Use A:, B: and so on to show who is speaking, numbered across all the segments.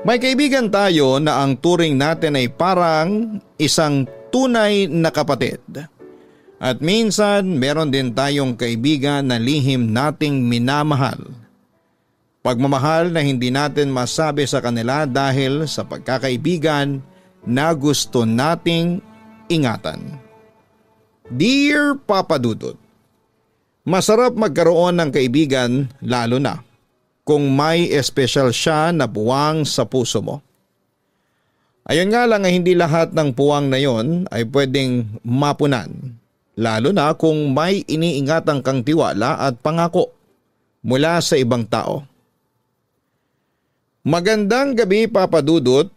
A: May kaibigan tayo na ang turing natin ay parang isang tunay na kapatid. At minsan meron din tayong kaibigan na lihim nating minamahal. Pagmamahal na hindi natin masabi sa kanila dahil sa pagkakaibigan na gusto nating ingatan. Dear Papa Dudut, masarap magkaroon ng kaibigan lalo na kung may espesyal siya na puwang sa puso mo. Ayun nga lang ay hindi lahat ng puwang na yon ay pwedeng mapunan, lalo na kung may iniingatan kang tiwala at pangako mula sa ibang tao. Magandang gabi Papa Dudut,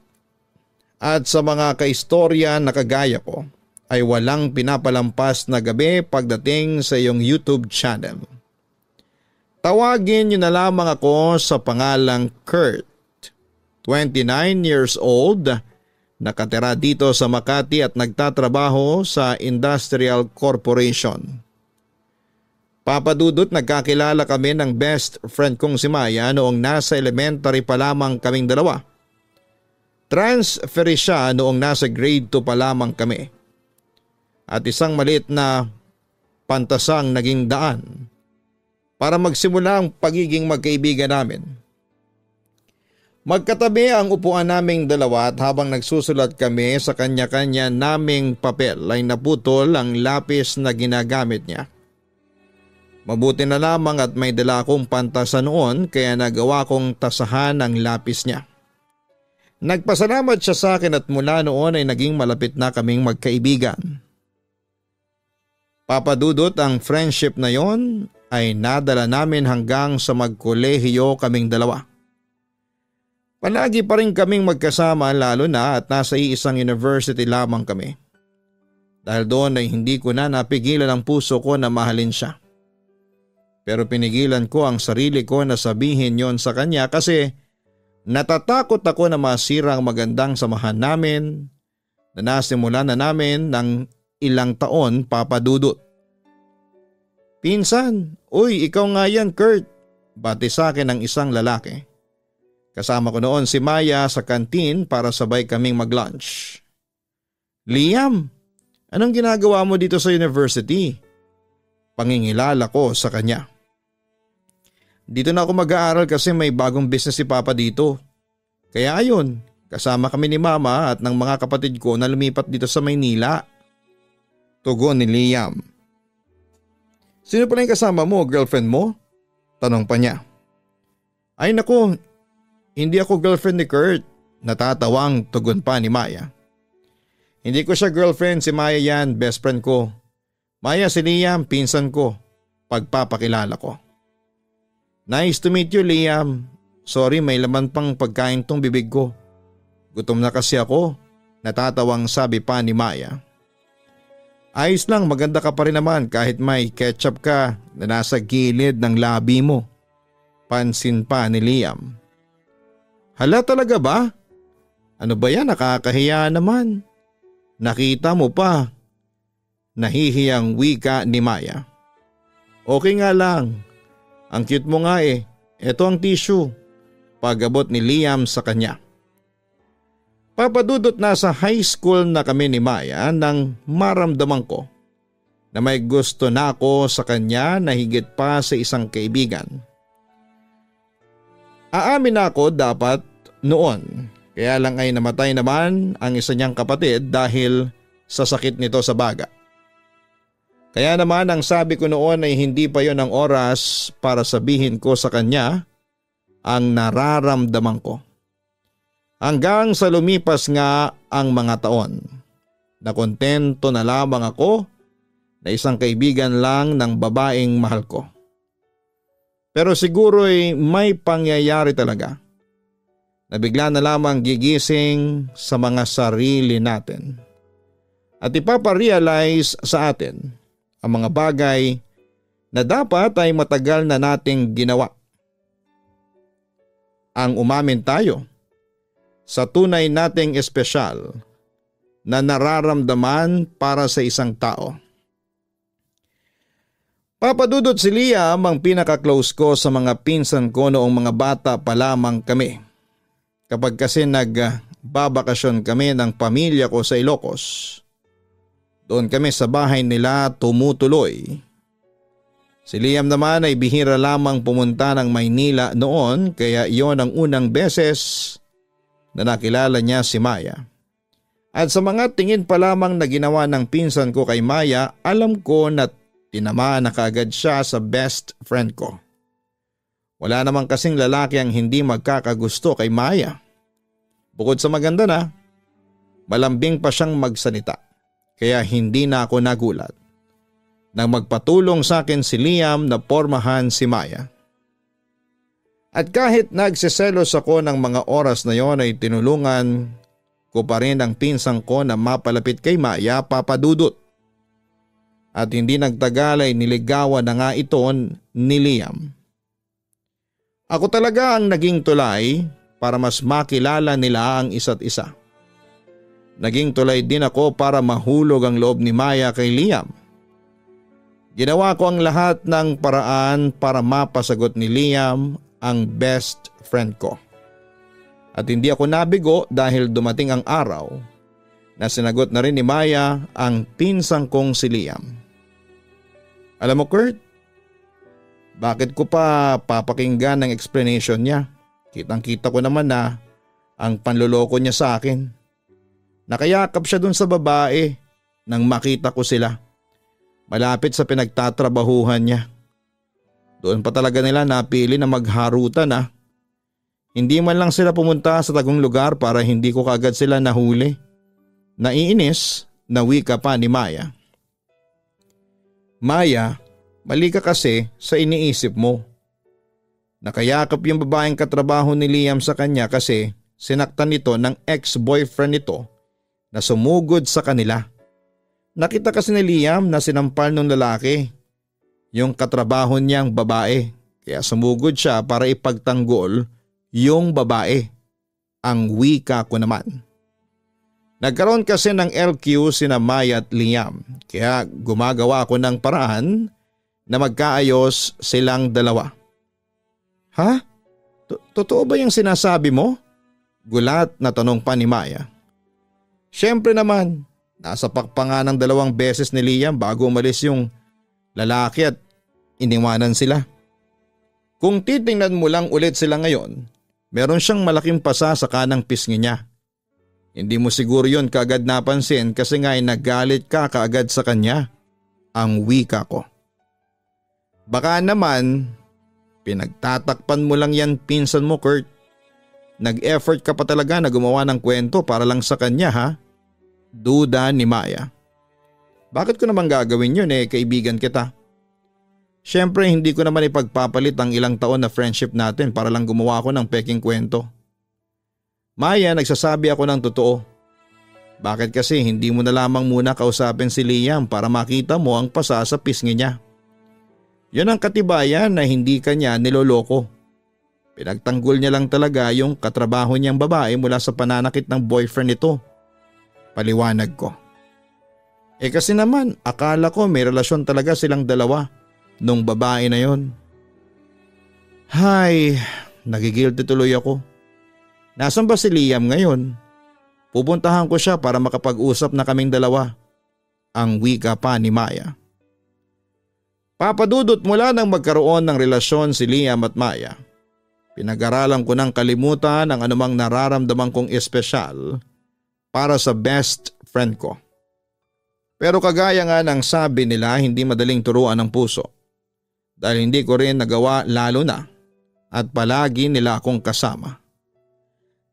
A: at sa mga kaistorya na kagaya ko ay walang pinapalampas na gabi pagdating sa iyong YouTube channel. Tawagin niyo na lamang ako sa pangalang Kurt, 29 years old, nakatira dito sa Makati at nagtatrabaho sa Industrial Corporation. Papa Dudut, nagkakilala kami ng best friend kong si Maya noong nasa elementary pa lamang kaming dalawa. Transfer siya noong nasa grade 2 pa lamang kami. At isang maliit na pantasang naging daan para magsimula ang pagiging magkaibigan namin. Magkatabi ang upuan naming dalawa at habang nagsusulat kami sa kanya-kanya naming papel ay naputol ang lapis na ginagamit niya. Mabuti na lamang at may dala akong pantasa noon kaya nagawa kong tasahan ang lapis niya. Nagpasalamat siya sa akin at mula noon ay naging malapit na kaming magkaibigan. Papa Dudut, ang friendship na yon ay nadala namin hanggang sa magkolehiyo kaming dalawa. Palagi pa rin kaming magkasama lalo na at nasa iisang university lamang kami. Dahil doon ay hindi ko na napigilan ang puso ko na mahalin siya. Pero pinigilan ko ang sarili ko na sabihin yon sa kanya kasi natatakot ako na masira ang magandang samahan namin na nasimulan na namin ng ilang taon, Papa Dudut. Pinsan, uy, ikaw nga yan Kurt, bati sa akin ng isang lalaki. Kasama ko noon si Maya sa kantin para sabay kaming mag-lunch. Liam, anong ginagawa mo dito sa university? Pangingilala ko sa kanya. Dito na ako mag-aaral kasi may bagong business si Papa dito. Kaya ayun, kasama kami ni Mama at ng mga kapatid ko na lumipat dito sa Maynila. Tugon ni Liam. Sino pala yung kasama mo, girlfriend mo? Tanong pa niya. Ay naku, hindi ako girlfriend ni Kurt. Natatawang tugon pa ni Maya. Hindi ko siya girlfriend, si Maya yan, best friend ko. Maya, si Liam, pinsan ko. Pagpapakilala ko. Nice to meet you, Liam. Sorry, may laman pang pagkain tong bibig ko. Gutom na kasi ako. Natatawang sabi pa ni Maya. Ayos lang, maganda ka pa rin naman kahit may ketchup ka na nasa gilid ng labi mo. Pansin pa ni Liam. Hala talaga ba? Ano ba yan, nakakahiya naman. Nakita mo pa. Nahihiyang wika ni Maya. Okay nga lang. Ang cute mo nga eh. Ito ang tissue. Pag-abot ni Liam sa kanya. Papa Dudut, nasa high school na kami ni Maya nang maramdaman ko na may gusto na ako sa kanya na higit pa sa isang kaibigan. Aamin na ako dapat noon, kaya lang ay namatay naman ang isa niyang kapatid dahil sa sakit nito sa baga. Kaya naman ang sabi ko noon ay hindi pa yon ang oras para sabihin ko sa kanya ang nararamdaman ko. Hanggang sa lumipas nga ang mga taon, nakontento na lamang ako na isang kaibigan lang ng babaeng mahal ko. Pero siguro'y may pangyayari talaga na bigla na lamang gigising sa mga sarili natin at ipaparealize sa atin ang mga bagay na dapat ay matagal na nating ginawa. Ang umamin tayo sa tunay nating espesyal na nararamdaman para sa isang tao. Papa Dudut, si Liam ang pinaka-close ko sa mga pinsan ko noong mga bata pa lamang kami. kapag kasi nagbabakasyon kami ng pamilya ko sa Ilocos. Doon kami sa bahay nila tumutuloy. Si Liam naman ay bihira lamang pumunta ng Maynila noon kaya iyon ang unang beses na nakilala niya si Maya. At sa mga tingin pa lamang na ginawa ng pinsan ko kay Maya, alam ko na tinamaan na kaagad siya sa best friend ko. Wala namang kasing lalaki ang hindi magkakagusto kay Maya. Bukod sa maganda na, malambing pa siyang magsalita kaya hindi na ako nagulat nang magpatulong sa akin si Liam na pormahan si Maya. At kahit nagsiselos ako ng mga oras na yon ay tinulungan ko pa rin ang pinsang ko na mapalapit kay Maya, Papa Dudut. At hindi nagtagal ay niligawan na nga ito ni Liam. Ako talaga ang naging tulay para mas makilala nila ang isa't isa. Naging tulay din ako para mahulog ang loob ni Maya kay Liam. Ginawa ko ang lahat ng paraan para mapasagot ni Liam ang best friend ko. At hindi ako nabigo dahil dumating ang araw na sinagot na rin ni Maya ang pinsang kong si Liam. Alam mo Kurt, bakit ko pa papakinggan ang explanation niya? Kitang-kita ko naman na ang panloloko niya sa akin. Nakayakap siya dun sa babae nang makita ko sila. Malapit sa pinagtatrabahuhan niya. Doon pa talaga nila napili na magharutan ah. Hindi man lang sila pumunta sa tagong lugar para hindi ko kaagad sila nahuli. Naiinis na wika pa ni Maya. Maya, mali ka kasi sa iniisip mo. Nakayakap yung babaeng katrabaho ni Liam sa kanya kasi sinaktan nito ng ex-boyfriend nito na sumugod sa kanila. Nakita kasi ni Liam na sinampal ng lalaki yung katrabaho niyang babae kaya sumugod siya para ipagtanggol yung babae. Ang wika ko naman. Nagkaroon kasi ng LQ sina Maya at Liam kaya gumagawa ako ng paraan na magkaayos silang dalawa. Ha? Totoo ba yung sinasabi mo? Gulat na tanong pa ni Maya. Siyempre naman. Nasapak pa nga ng 2 beses ni Liam bago umalis yung lalaki at iniwanan sila. Kung titingnan mo lang ulit sila ngayon, meron siyang malaking pasa sa kanang pisngi niya. Hindi mo siguro yun kaagad napansin kasi nga nagalit ka kaagad sa kanya. Ang wika ko. Baka naman, pinagtatakpan mo lang yan pinsan mo Kurt. Nag-effort ka pa talaga na gumawa ng kwento para lang sa kanya ha? Duda ni Maya. Bakit ko naman gagawin yun kaibigan kita? Siyempre hindi ko naman ipagpapalit ang ilang taon na friendship natin para lang gumawa ako ng peking kwento. Maya, nagsasabi ako ng totoo. Bakit kasi hindi mo na lamang muna kausapin si Liam para makita mo ang pasa sa pisngi niya? Yun ang katibayan na hindi kanya niloloko. Pinagtanggol niya lang talaga yung katrabaho niyang babae mula sa pananakit ng boyfriend nito. Paliwanag ko. Kasi naman akala ko may relasyon talaga silang dalawa nung babae na yon. Hay, nagigilty tuloy ako. Nasaan ba si Liam ngayon? Pupuntahan ko siya para makapag-usap na kaming dalawa. Ang wika pa ni Maya. Papadudot mula nang magkaroon ng relasyon si Liam at Maya. Pinag-aralan ko ng kalimutan ang anumang nararamdaman kong espesyal para sa best friend ko. Pero kagaya nga ng sabi nila, hindi madaling turuan ng puso. Dahil hindi ko rin nagawa lalo na at palagi nila akong kasama.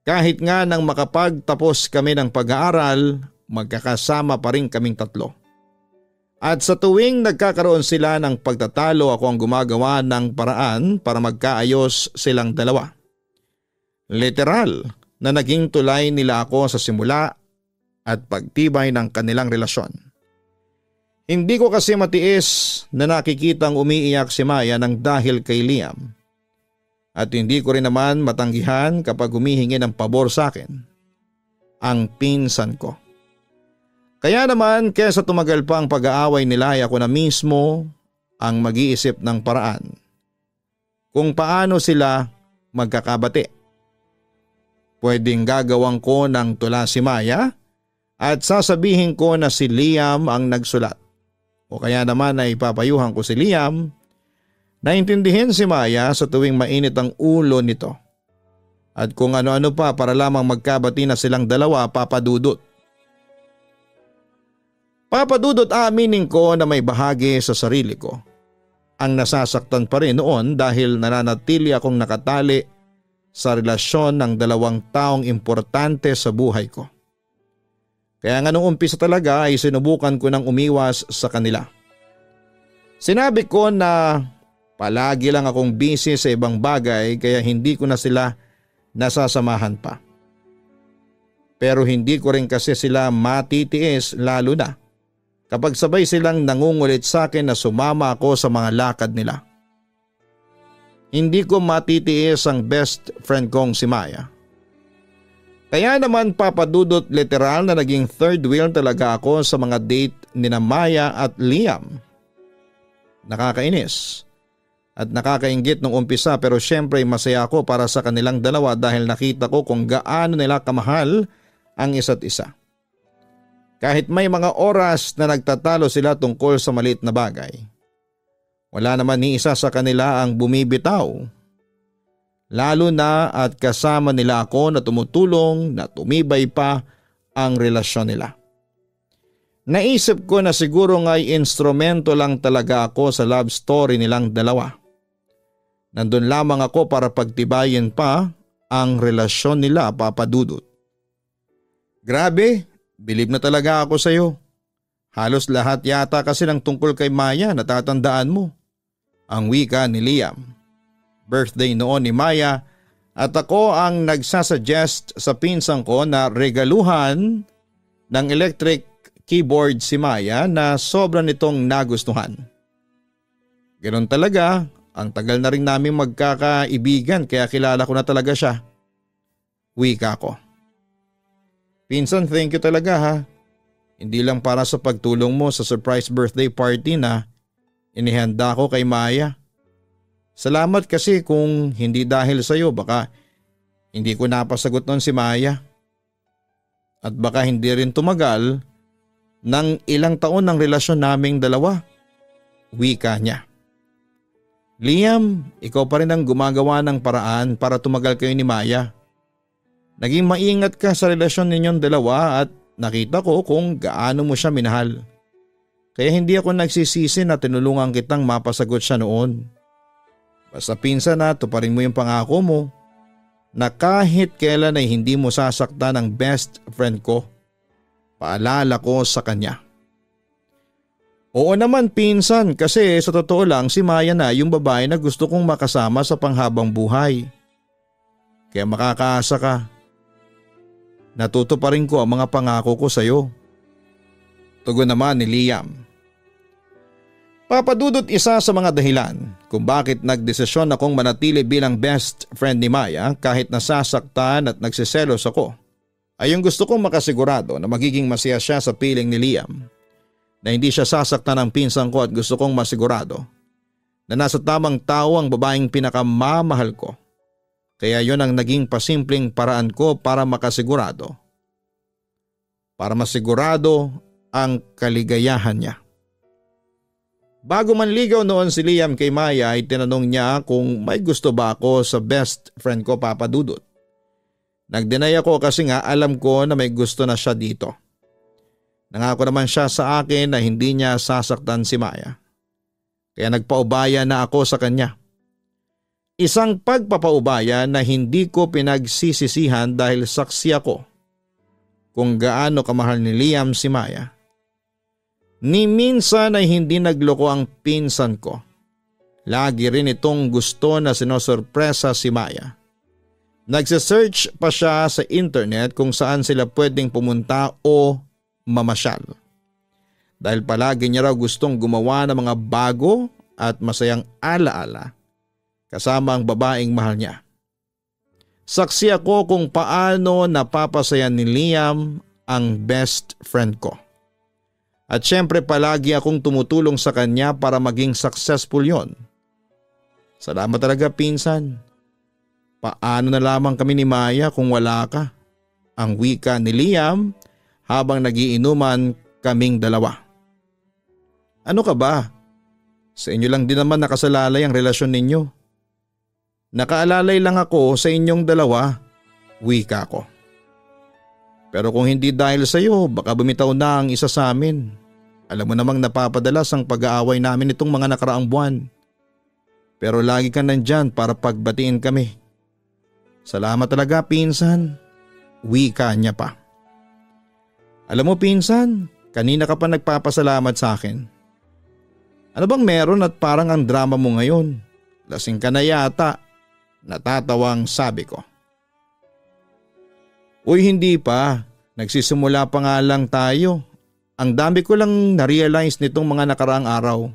A: Kahit nga nang makapagtapos kami ng pag-aaral, magkakasama pa rin kaming 3. At sa tuwing nagkakaroon sila ng pagtatalo, ako ang gumagawa ng paraan para magkaayos silang dalawa. Literal na naging tulay nila ako sa simula at pagtibay ng kanilang relasyon. Hindi ko kasi matiis na nakikitang umiiyak si Maya ng dahil kay Liam. At hindi ko rin naman matanggihan kapag humihingi ng pabor sa akin ang pinsan ko. Kaya naman kesa tumagal pa ang pag-aaway nila ay ako na mismo ang mag-iisip ng paraan kung paano sila magkakabati. Pwedeng gagawang ko ng tula si Maya at sasabihin ko na si Liam ang nagsulat. O kaya naman ay papayuhan ko si Liam na intindihin si Maya sa tuwing mainit ang ulo nito. At kung ano-ano pa para lamang magkabati na silang dalawa, Papa Dudut. Papa Dudut, aaminin ko na may bahagi sa sarili ko ang nasasaktan pa rin noon dahil nananatili akong nakatali sa relasyon ng dalawang taong importante sa buhay ko. Kaya nga nung umpisa talaga ay sinubukan ko ng umiwas sa kanila. Sinabi ko na palagi lang akong busy sa ibang bagay kaya hindi ko na sila nasasamahan pa. Pero hindi ko rin kasi sila matitiis lalo na kapag sabay silang nangungulit sa akin na sumama ako sa mga lakad nila. Hindi ko matitiis ang best friend kong si Maya. Kaya naman, Papa Dudut, literal na naging third wheel talaga ako sa mga date nina Maya at Liam. Nakakainis at nakakainggit nung umpisa pero syempre masaya ako para sa kanilang dalawa dahil nakita ko kung gaano nila kamahal ang isa't isa. Kahit may mga oras na nagtatalo sila tungkol sa maliit na bagay, wala naman ni isa sa kanila ang bumibitaw. Lalo na at kasama nila ako na tumutulong na tumibay pa ang relasyon nila. Naisip ko na siguro nga'y instrumento lang talaga ako sa love story nilang dalawa. Nandun lamang ako para pagtibayin pa ang relasyon nila, Papa Dudut. Grabe, bilib na talaga ako sa iyo. Halos lahat yata kasi ng tungkol kay Maya natatandaan mo. Ang wika ni Liam. Birthday noon ni Maya at ako ang nagsasuggest sa pinsan ko na regaluhan ng electric keyboard si Maya na sobra nitong nagustuhan. Ganon talaga, ang tagal na rin namin magkakaibigan kaya kilala ko na talaga siya. Wika ko. Pinsan, thank you talaga ha. Hindi lang para sa pagtulong mo sa surprise birthday party na inihanda ko kay Maya. Salamat kasi kung hindi dahil sa iyo baka hindi ko napasagot noon si Maya. At baka hindi rin tumagal ng ilang taon ng relasyon naming dalawa. Wika niya. Liam, ikaw pa rin ang gumagawa ng paraan para tumagal kayo ni Maya. Naging maingat ka sa relasyon ninyong dalawa at nakita ko kung gaano mo siya minahal. Kaya hindi ako nagsisisi na tinulungan kitang mapasagot siya noon. Basta pinsan na tuparin mo yung pangako mo na kahit kailan ay hindi mo sasaktan ang best friend ko. Paalala ko sa kanya. Oo naman pinsan kasi sa totoo lang si Maya na yung babae na gusto kong makasama sa panghabang buhay. Kaya makakaasa ka. Natutuparin ko ang mga pangako ko sa iyo. Tugon naman ni Liam. Papa Dudut, isa sa mga dahilan kung bakit nagdesisyon akong manatili bilang best friend ni Maya kahit nasasaktan at nagsiselos ako ay yung gusto kong makasigurado na magiging masaya siya sa piling ni Liam, na hindi siya sasaktan ng pinsan ko at gusto kong masigurado na nasa tamang tao ang babaeng pinakamamahal ko. Kaya yon ang naging pasimpleng paraan ko para makasigurado. Para masigurado ang kaligayahan niya. Bago man ligaw noon si Liam kay Maya ay tinanong niya kung may gusto ba ako sa best friend ko, Papa Dudut. Nag-deny ako kasi nga alam ko na may gusto na siya dito. Nangako naman siya sa akin na hindi niya sasaktan si Maya. Kaya nagpaubaya na ako sa kanya. Isang pagpapaubaya na hindi ko pinagsisisihan dahil saksi ako kung gaano kamahal ni Liam si Maya. Ni minsan ay hindi nagloko ang pinsan ko. Lagi rin itong gusto na sinosorpresa si Maya. Nagsisearch pa siya sa internet kung saan sila pwedeng pumunta o mamasyal. Dahil palagi niya raw gustong gumawa ng mga bago at masayang alaala kasama ang babaeng mahal niya. Saksi ako kung paano napapasayan ni Liam ang best friend ko. At syempre palagi akong tumutulong sa kanya para maging successful yon. Salamat talaga pinsan. Paano na lamang kami ni Maya kung wala ka? Ang wika ni Liam habang nagiinuman kaming dalawa. Ano ka ba? Sa inyo lang din naman nakasalalay ang relasyon ninyo. Nakaalalay lang ako sa inyong dalawa, wika ko. Pero kung hindi dahil sa iyo, baka bumitaw na ang isa sa amin. Alam mo namang napapadalas ang pag-aaway namin itong mga nakaraang buwan. Pero lagi ka nandyan para pagbatiin kami. Salamat talaga pinsan, wika niya pa. Alam mo pinsan, kanina ka pa nagpapasalamat sa akin. Ano bang meron at parang ang drama mo ngayon? Lasing ka na yata, natatawang sabi ko. Uy hindi pa, nagsisimula pa nga lang tayo. Ang dami ko lang na-realize nitong mga nakaraang araw.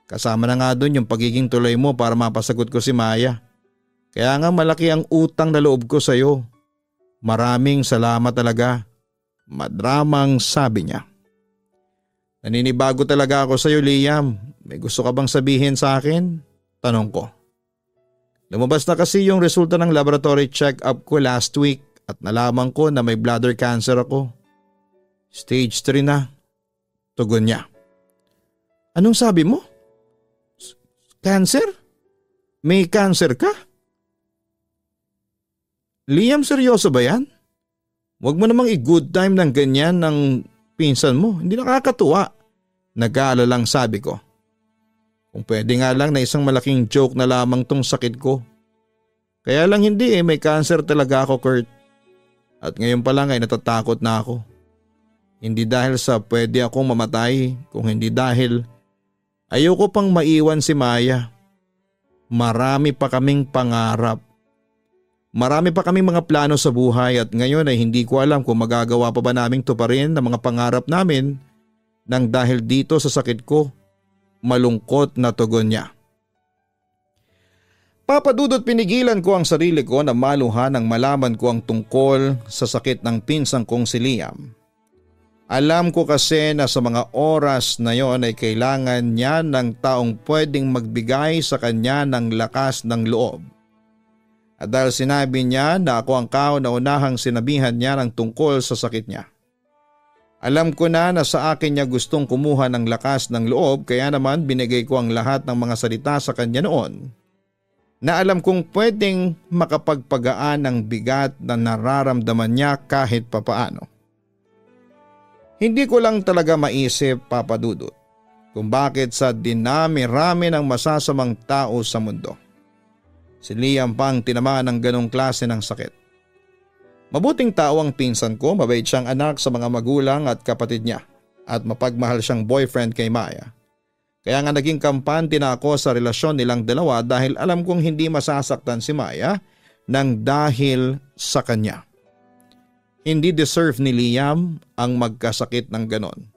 A: Kasama na nga doon yung pagiging tuloy mo para mapasagot ko si Maya. Kaya nga malaki ang utang na loob ko sa iyo. Maraming salamat talaga. Madramang sabi niya. Naninibago talaga ako sa iyo Liam. May gusto ka bang sabihin sa akin? Tanong ko. Lumabas na kasi yung resulta ng laboratory check-up ko last week at nalaman ko na may bladder cancer ako. Stage 3 na. Tugon niya. Anong sabi mo? Cancer? May cancer ka? Liam, seryoso ba yan? Huwag mo namang i-good time ng ganyan ng pinsan mo. Hindi nakakatuwa. Nag-aalalang sabi ko. Kung pwede nga lang na isang malaking joke na lamang tong sakit ko. Kaya lang hindi may cancer talaga ako Kurt. At ngayon pa lang ay natatakot na ako. Hindi dahil sa pwede akong mamatay, kung hindi dahil ayoko pang maiwan si Maya. Marami pa kaming pangarap. Marami pa kaming mga plano sa buhay at ngayon ay hindi ko alam kung magagawa pa ba naming tuparin ang mga pangarap namin nang dahil dito sa sakit ko. Malungkot na tugon niya. Papadudot pinigilan ko ang sarili ko na maluha nang malaman ko ang tungkol sa sakit ng pinsang kong si Liam. Alam ko kasi na sa mga oras na yon ay kailangan niya ng taong pwedeng magbigay sa kanya ng lakas ng loob. At dahil sinabi niya na ako ang kauna-unahang sinabihan niya ng tungkol sa sakit niya. Alam ko na sa akin niya gustong kumuha ng lakas ng loob kaya naman binigay ko ang lahat ng mga salita sa kanya noon na alam kong pwedeng makapagpagaan ng bigat na nararamdaman niya kahit papaano. Hindi ko lang talaga maisip papadudot kung bakit sa dinami-rami ng masasamang tao sa mundo. Si Liam pang tinamaan ng ganong klase ng sakit. Mabuting tao ang pinsan ko, mabait siyang anak sa mga magulang at kapatid niya at mapagmahal siyang boyfriend kay Maya. Kaya nga naging kampante na ako sa relasyon nilang dalawa dahil alam kong hindi masasaktan si Maya nang dahil sa kanya. Hindi deserve ni Liam ang magkasakit ng ganon.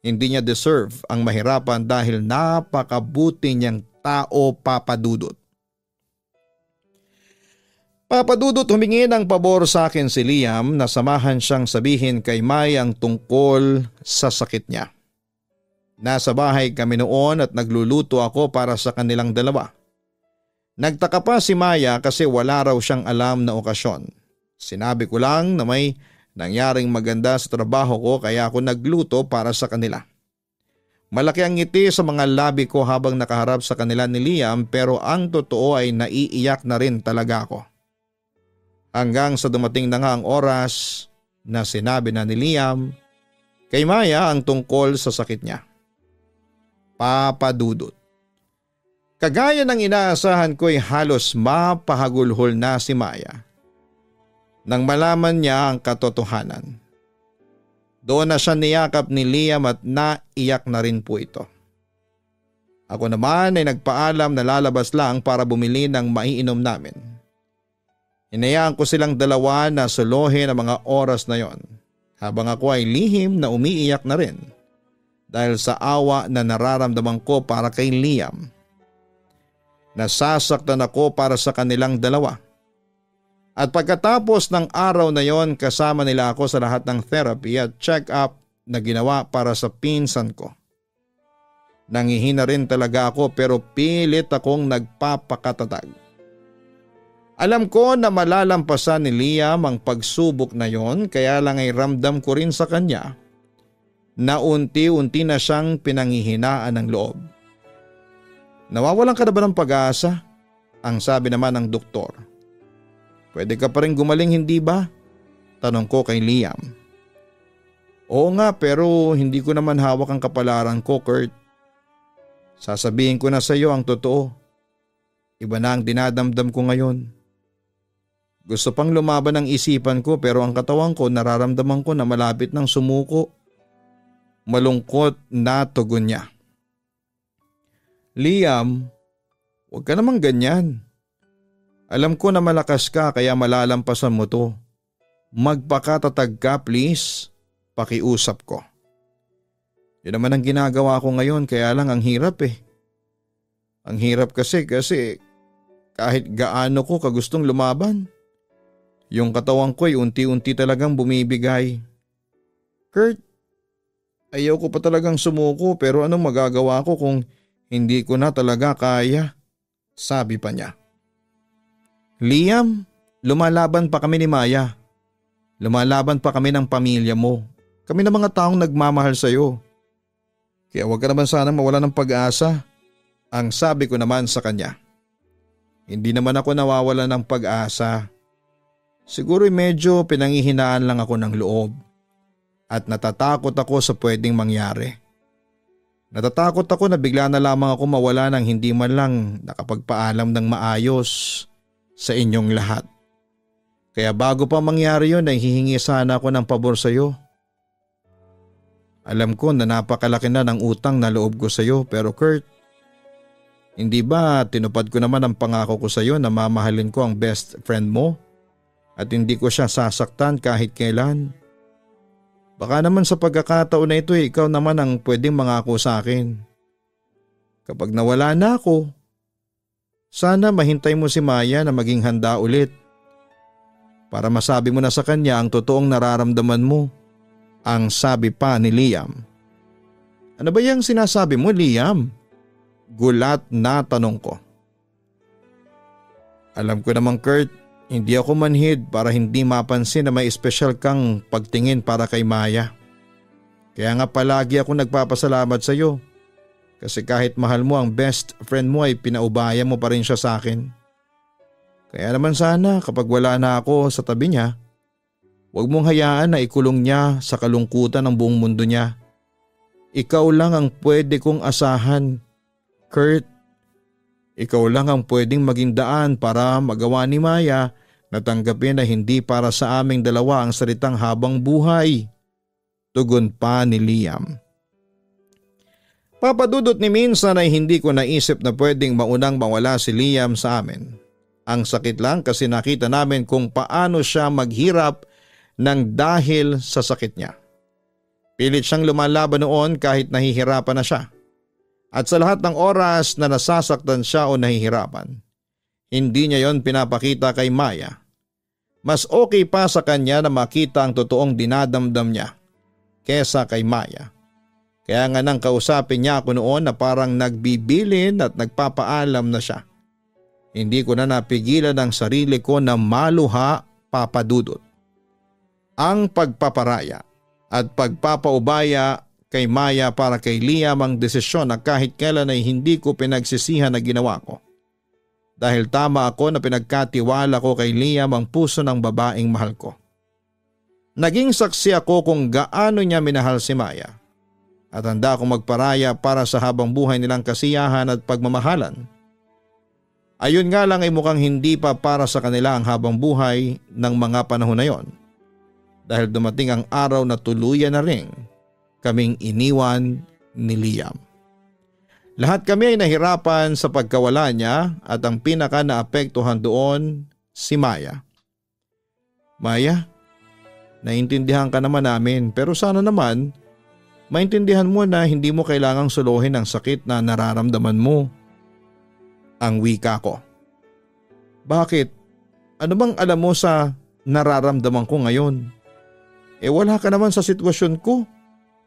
A: Hindi niya deserve ang mahirapan dahil napakabuti niyang tao papadudot. Papadudot humingi ng pabor sa akin si Liam na samahan siyang sabihin kay May ang tungkol sa sakit niya. Nasa bahay kami noon at nagluluto ako para sa kanilang dalawa. Nagtaka pa si Maya kasi wala raw siyang alam na okasyon. Sinabi ko lang na may nangyaring maganda sa trabaho ko kaya ako nagluto para sa kanila. Malaki ang ngiti sa mga labi ko habang nakaharap sa kanila ni Liam pero ang totoo ay naiiyak na rin talaga ako. Hanggang sa dumating na nga ang oras na sinabi na ni Liam kay Maya ang tungkol sa sakit niya. Papadudot. Kagaya ng inaasahan ko'y halos mapahagulhol na si Maya nang malaman niya ang katotohanan. Doon na siya niyakap ni Liam at naiyak na rin po ito. Ako naman ay nagpaalam na lalabas lang para bumili ng maiinom namin. Hinayaan ko silang dalawa na solohin ang mga oras na yon habang ako ay lihim na umiiyak na rin dahil sa awa na nararamdaman ko para kay Liam. Nasasaktan ako para sa kanilang dalawa. At pagkatapos ng araw na yon kasama nila ako sa lahat ng therapy at check-up na ginawa para sa pinsan ko. Nangihina rin talaga ako pero pilit akong nagpapakatatag. Alam ko na malalampasan ni Liam ang pagsubok na yon, kaya lang ay ramdam ko rin sa kanya na unti-unti na siyang pinanghihinaan ng loob. Nawawalan ka na ba ng pag-asa? Ang sabi naman ng doktor. Pwede ka pa rin gumaling, hindi ba? Tanong ko kay Liam. Oo nga, pero hindi ko naman hawak ang kapalaran ko, Kurt. Sasabihin ko na sa iyo ang totoo. Iba na ang dinadamdam ko ngayon. Gusto pang lumaban ang isipan ko pero ang katawan ko nararamdaman ko na malapit ng sumuko. Malungkot na tugon niya. Liam, huwag ka namang ganyan. Alam ko na malakas ka kaya malalampasan mo to. Magpakatatag ka please. Pakiusap ko. Yun naman ang ginagawa ko ngayon kaya lang ang hirap eh. Ang hirap kasi kahit gaano ko kagustong lumaban, yung katawan ko ay unti-unti talagang bumibigay. Kurt, ayaw ko pa talagang sumuko pero anong magagawa ko kung hindi ko na talaga kaya? Sabi pa niya. Liam, lumalaban pa kami ni Maya. Lumalaban pa kami ng pamilya mo. Kami na mga taong nagmamahal sa iyo. Kaya huwag ka naman sana mawala ng pag-asa. Ang sabi ko naman sa kanya. Hindi naman ako nawawala ng pag-asa. Siguro medyo pinanghihinaan lang ako ng loob. At natatakot ako sa pwedeng mangyari. Natatakot ako na bigla na lamang ako mawala ng hindi man lang nakapagpaalam ng maayos sa inyong lahat. Kaya bago pa mangyari yun ay hihingi sana ako ng pabor sa iyo. Alam ko na napakalaki na ng utang na loob ko sa iyo pero Kurt, hindi ba tinupad ko naman ang pangako ko sa iyo na mamahalin ko ang best friend mo at hindi ko siya sasaktan kahit kailan? Baka naman sa pagkakataon na ito ikaw naman ang pwedeng mangako sa akin. Kapag nawala na ako, sana mahintay mo si Maya na maging handa ulit para masabi mo na sa kanya ang totoong nararamdaman mo. Ang sabi pa ni Liam. Ano ba yung sinasabi mo, Liam? Gulat na tanong ko. Alam ko naman Kurt, hindi ako manhid para hindi mapansin na may espesyal kang pagtingin para kay Maya. Kaya nga palagi ako nagpapasalamat sa iyo. Kasi kahit mahal mo ang best friend mo ay pinaubaya mo pa rin siya sa akin. Kaya naman sana kapag wala na ako sa tabi niya, huwag mong hayaan na ikulong niya sa kalungkutan ng buong mundo niya. Ikaw lang ang pwede kong asahan, Kurt. Ikaw lang ang pwedeng maging daan para magawa ni Maya na tanggapin na hindi para sa aming dalawa ang salitang habang buhay. Tugon pa ni Liam. Papadudot ni minsan ay hindi ko naisip na pwedeng maunang mawala si Liam sa amin. Ang sakit lang kasi nakita namin kung paano siya maghirap nang dahil sa sakit niya. Pilit siyang lumalaban noon kahit nahihirapan na siya. At sa lahat ng oras na nasasaktan siya o nahihirapan, hindi niya yon pinapakita kay Maya. Mas okay pa sa kanya na makita ang totoong dinadamdam niya kesa kay Maya. Kaya nga nang kausapin niya ako noon na parang nagbibilin at nagpapaalam na siya. Hindi ko na napigilan ang sarili ko na maluha, Papadudot. Ang pagpaparaya at pagpapaubaya kay Maya para kay Liam ang desisyon na kahit kailan ay hindi ko pinagsisihan na ginawa ko. Dahil tama ako na pinagkatiwala ko kay Liam ang puso ng babaeng mahal ko. Naging saksi ako kung gaano niya minahal si Maya at handa akong magparaya para sa habang buhay nilang kasiyahan at pagmamahalan. Ayun nga lang ay mukhang hindi pa para sa kanila ang habang buhay ng mga panahon na yon. Dahil dumating ang araw na tuluyan na ring kaming iniwan ni Liam. Lahat kami ay nahirapan sa pagkawala niya at ang pinaka naapektuhan doon si Maya. Maya, naintindihan ka naman namin pero sana naman maintindihan mo na hindi mo kailangang suluhin ang sakit na nararamdaman mo. Ang wika ko. Bakit? Ano bang alam mo sa nararamdaman ko ngayon? Wala ka naman sa sitwasyon ko.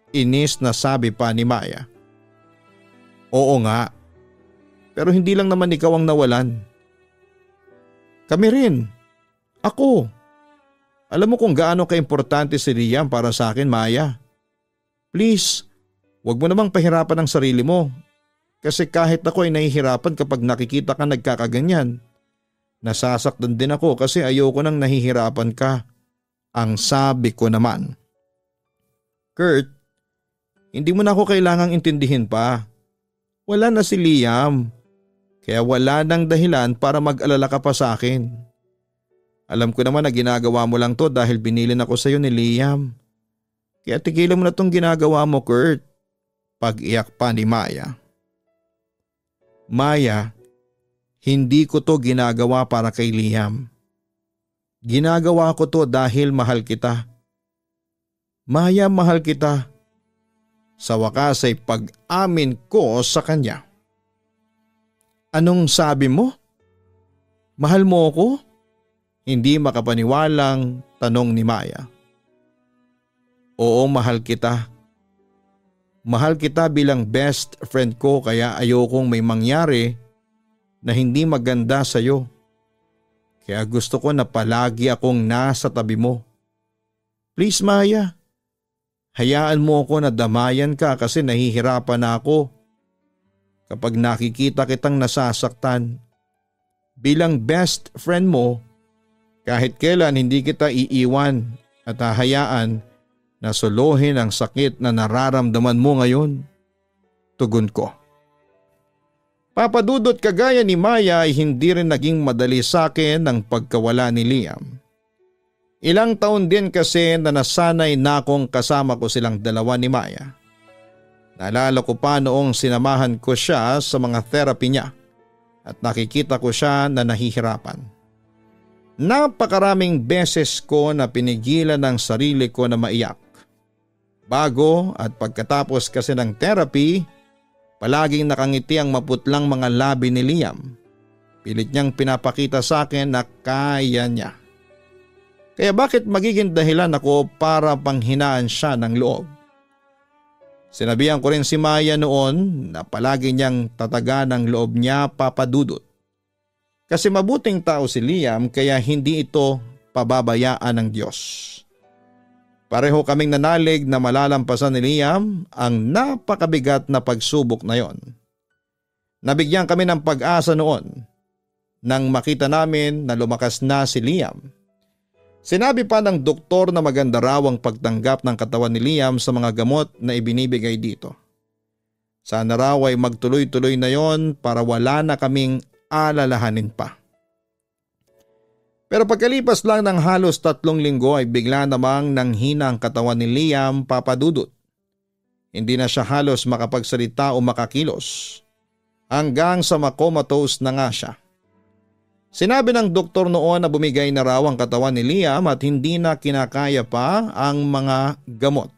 A: Inis na sabi pa ni Maya. Oo nga. Pero hindi lang naman ikaw ang nawalan. Kami rin. Ako. Alam mo kung gaano kaimportante si Liam para sa akin, Maya. Please, wag mo namang pahirapan ang sarili mo. Kasi kahit ako ay nahihirapan kapag nakikita ka nagkakaganyan. Nasasaktan din ako kasi ayoko nang nahihirapan ka. Ang sabi ko naman. Kurt, hindi mo na ako kailangang intindihin pa. Wala na si Liam. Kaya wala nang dahilan para mag-alala ka pa sa akin. Alam ko naman na ginagawa mo lang to dahil binilin ako sa iyo ni Liam. Kaya tigilan mo na tong ginagawa mo, Kurt. Pag-iyak pa ni Maya. Maya, hindi ko to ginagawa para kay Liam. Ginagawa ko to dahil mahal kita. Maya, mahal kita. Sa wakas ay pag-amin ko sa kanya. Anong sabi mo? Mahal mo ako? Hindi makapaniwalang tanong ni Maya. Oo, mahal kita. Mahal kita bilang best friend ko kaya ayokong may mangyari na hindi maganda sa iyo. Kaya gusto ko na palagi akong nasa tabi mo. Please Maya, hayaan mo ako na damayan ka kasi nahihirapan na ako. Kapag nakikita kitang nasasaktan, bilang best friend mo, kahit kailan hindi kita iiwan at hahayaan na suluhin ang sakit na nararamdaman mo ngayon. Tugon ko. Papadudot kagaya ni Maya ay hindi rin naging madali sa akin ang pagkawala ni Liam. Ilang taon din kasi na nasanay na akong kasama ko silang dalawa ni Maya. Naalala ko pa noong sinamahan ko siya sa mga therapy niya at nakikita ko siya na nahihirapan. Napakaraming beses ko na pinigilan ang sarili ko na maiyak. Bago at pagkatapos kasi ng therapy, palaging nakangiti ang maputlang mga labi ni Liam. Pilit niyang pinapakita sa akin na kaya niya. Kaya bakit magiging dahilan ako para panghinaan siya ng loob? Sinabihan ko rin si Maya noon na palagi niyang tatagan ang loob niya, papadudot. Kasi mabuting tao si Liam kaya hindi ito pababayaan ng Diyos. Pareho kaming nanalig na malalampasan ni Liam ang napakabigat na pagsubok na yon. Nabigyan kami ng pag-asa noon nang makita namin na lumakas na si Liam. Sinabi pa ng doktor na maganda raw ang pagtanggap ng katawan ni Liam sa mga gamot na ibinibigay dito. Sana raw ay magtuloy-tuloy na yon para wala na kaming alalahanin pa. Pero pagkalipas lang ng halos 3 linggo ay bigla namang nanghina ang katawan ni Liam, papadudot. Hindi na siya halos makapagsalita o makakilos. Hanggang sa makomatose na nga siya. Sinabi ng doktor noon na bumigay na raw ang katawan ni Liam at hindi na kinakaya pa ang mga gamot.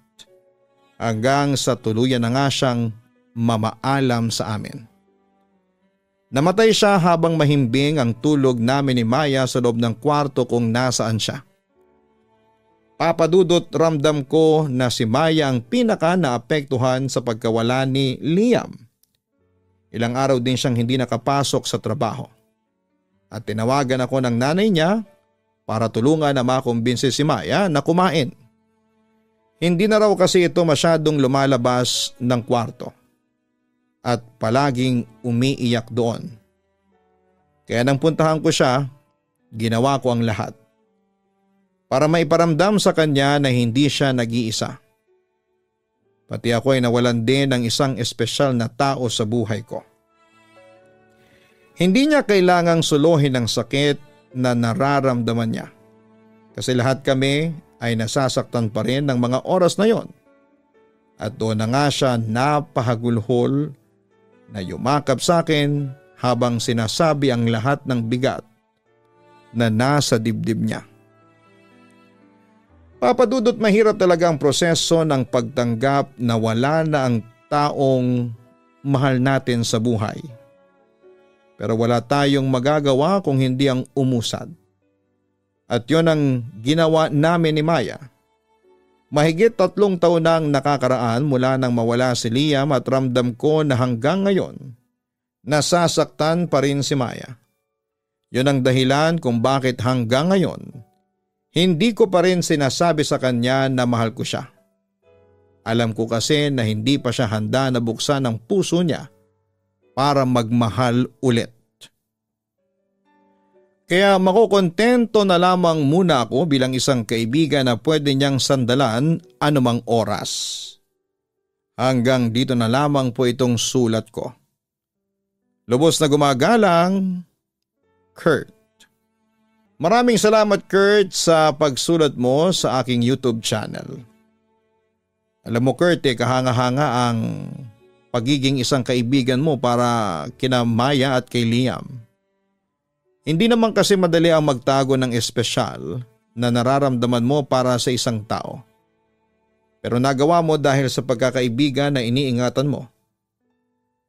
A: Hanggang sa tuluyan na nga siyang mamaalam sa amin. Namatay siya habang mahimbing ang tulog namin ni Maya sa loob ng kwarto kung nasaan siya. Papadudot, ramdam ko na si Maya ang pinaka naapektuhan sa pagkawala ni Liam. Ilang araw din siyang hindi nakapasok sa trabaho. At tinawagan ako ng nanay niya para tulungan na makumbinsi si Maya na kumain. Hindi na raw kasi ito masyadong lumalabas ng kwarto. At palaging umiiyak doon. Kaya nang puntahan ko siya, ginawa ko ang lahat. Para maiparamdam sa kanya na hindi siya nag-iisa. Pati ako ay nawalan din ng isang espesyal na tao sa buhay ko. Hindi niya kailangang suluhin ang sakit na nararamdaman niya. Kasi lahat kami ay nasasaktan pa rin ng mga oras na yon. At doon na nga siya napahagulhol na yumakap sa akin habang sinasabi ang lahat ng bigat na nasa dibdib niya. Papadudot, mahirap talaga ang proseso ng pagtanggap na wala na ang taong mahal natin sa buhay. Pero wala tayong magagawa kung hindi ang umusad. At yon ang ginawa namin ni Maya. Mahigit 3 taon nang nakakaraan mula nang mawala si Liam at ramdam ko na hanggang ngayon nasasaktan pa rin si Maya. Yun ang dahilan kung bakit hanggang ngayon hindi ko pa rin sinasabi sa kanya na mahal ko siya. Alam ko kasi na hindi pa siya handa na buksan ang puso niya para magmahal ulit. Kaya makukontento na lamang muna ako bilang isang kaibigan na pwede niyang sandalan anumang oras. Hanggang dito na lamang po itong sulat ko. Lubos na gumagalang, Kurt. Maraming salamat Kurt sa pagsulat mo sa aking YouTube channel. Alam mo Kurt, kahanga-hanga ang pagiging isang kaibigan mo para kina Maya at kay Liam. Hindi naman kasi madali ang magtago ng espesyal na nararamdaman mo para sa isang tao. Pero nagawa mo dahil sa pagkakaibigan na iniingatan mo.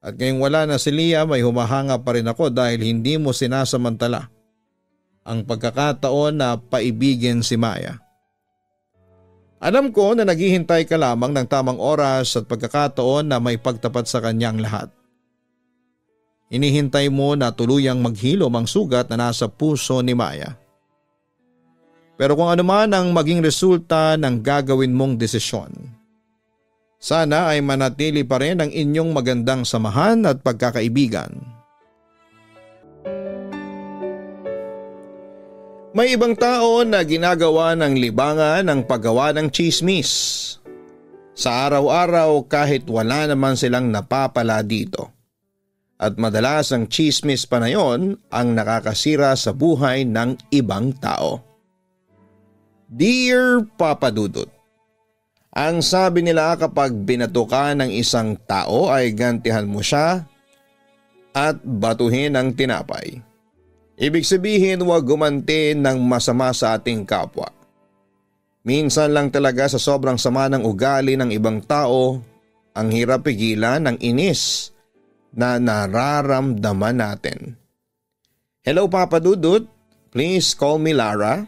A: At ngayong wala na si Liam ay humahanga pa rin ako dahil hindi mo sinasamantala ang pagkakataon na paibigin si Maya. Alam ko na naghihintay ka lamang ng tamang oras at pagkakataon na may pagtapat sa kanyang lahat. Inihintay mo na tuluyang maghilom ang sugat na nasa puso ni Maya. Pero kung ano man ang maging resulta ng gagawin mong desisyon, sana ay manatili pa rin ang inyong magandang samahan at pagkakaibigan. May ibang tao na ginagawa ng libangan ang paggawa ng tsismis. Sa araw-araw kahit wala naman silang napapala dito. At madalas ang tsismis pa na yon ang nakakasira sa buhay ng ibang tao. Dear Papa Dudut, ang sabi nila kapag binato ka ng isang tao ay gantihan mo siya at batuhin ang tinapay. Ibig sabihin huwag gumanti ng masama sa ating kapwa. Minsan lang talaga sa sobrang sama ng ugali ng ibang tao, ang hirap pigilan ng inis na nararamdaman natin. Hello Papa Dudut, please call me Lara,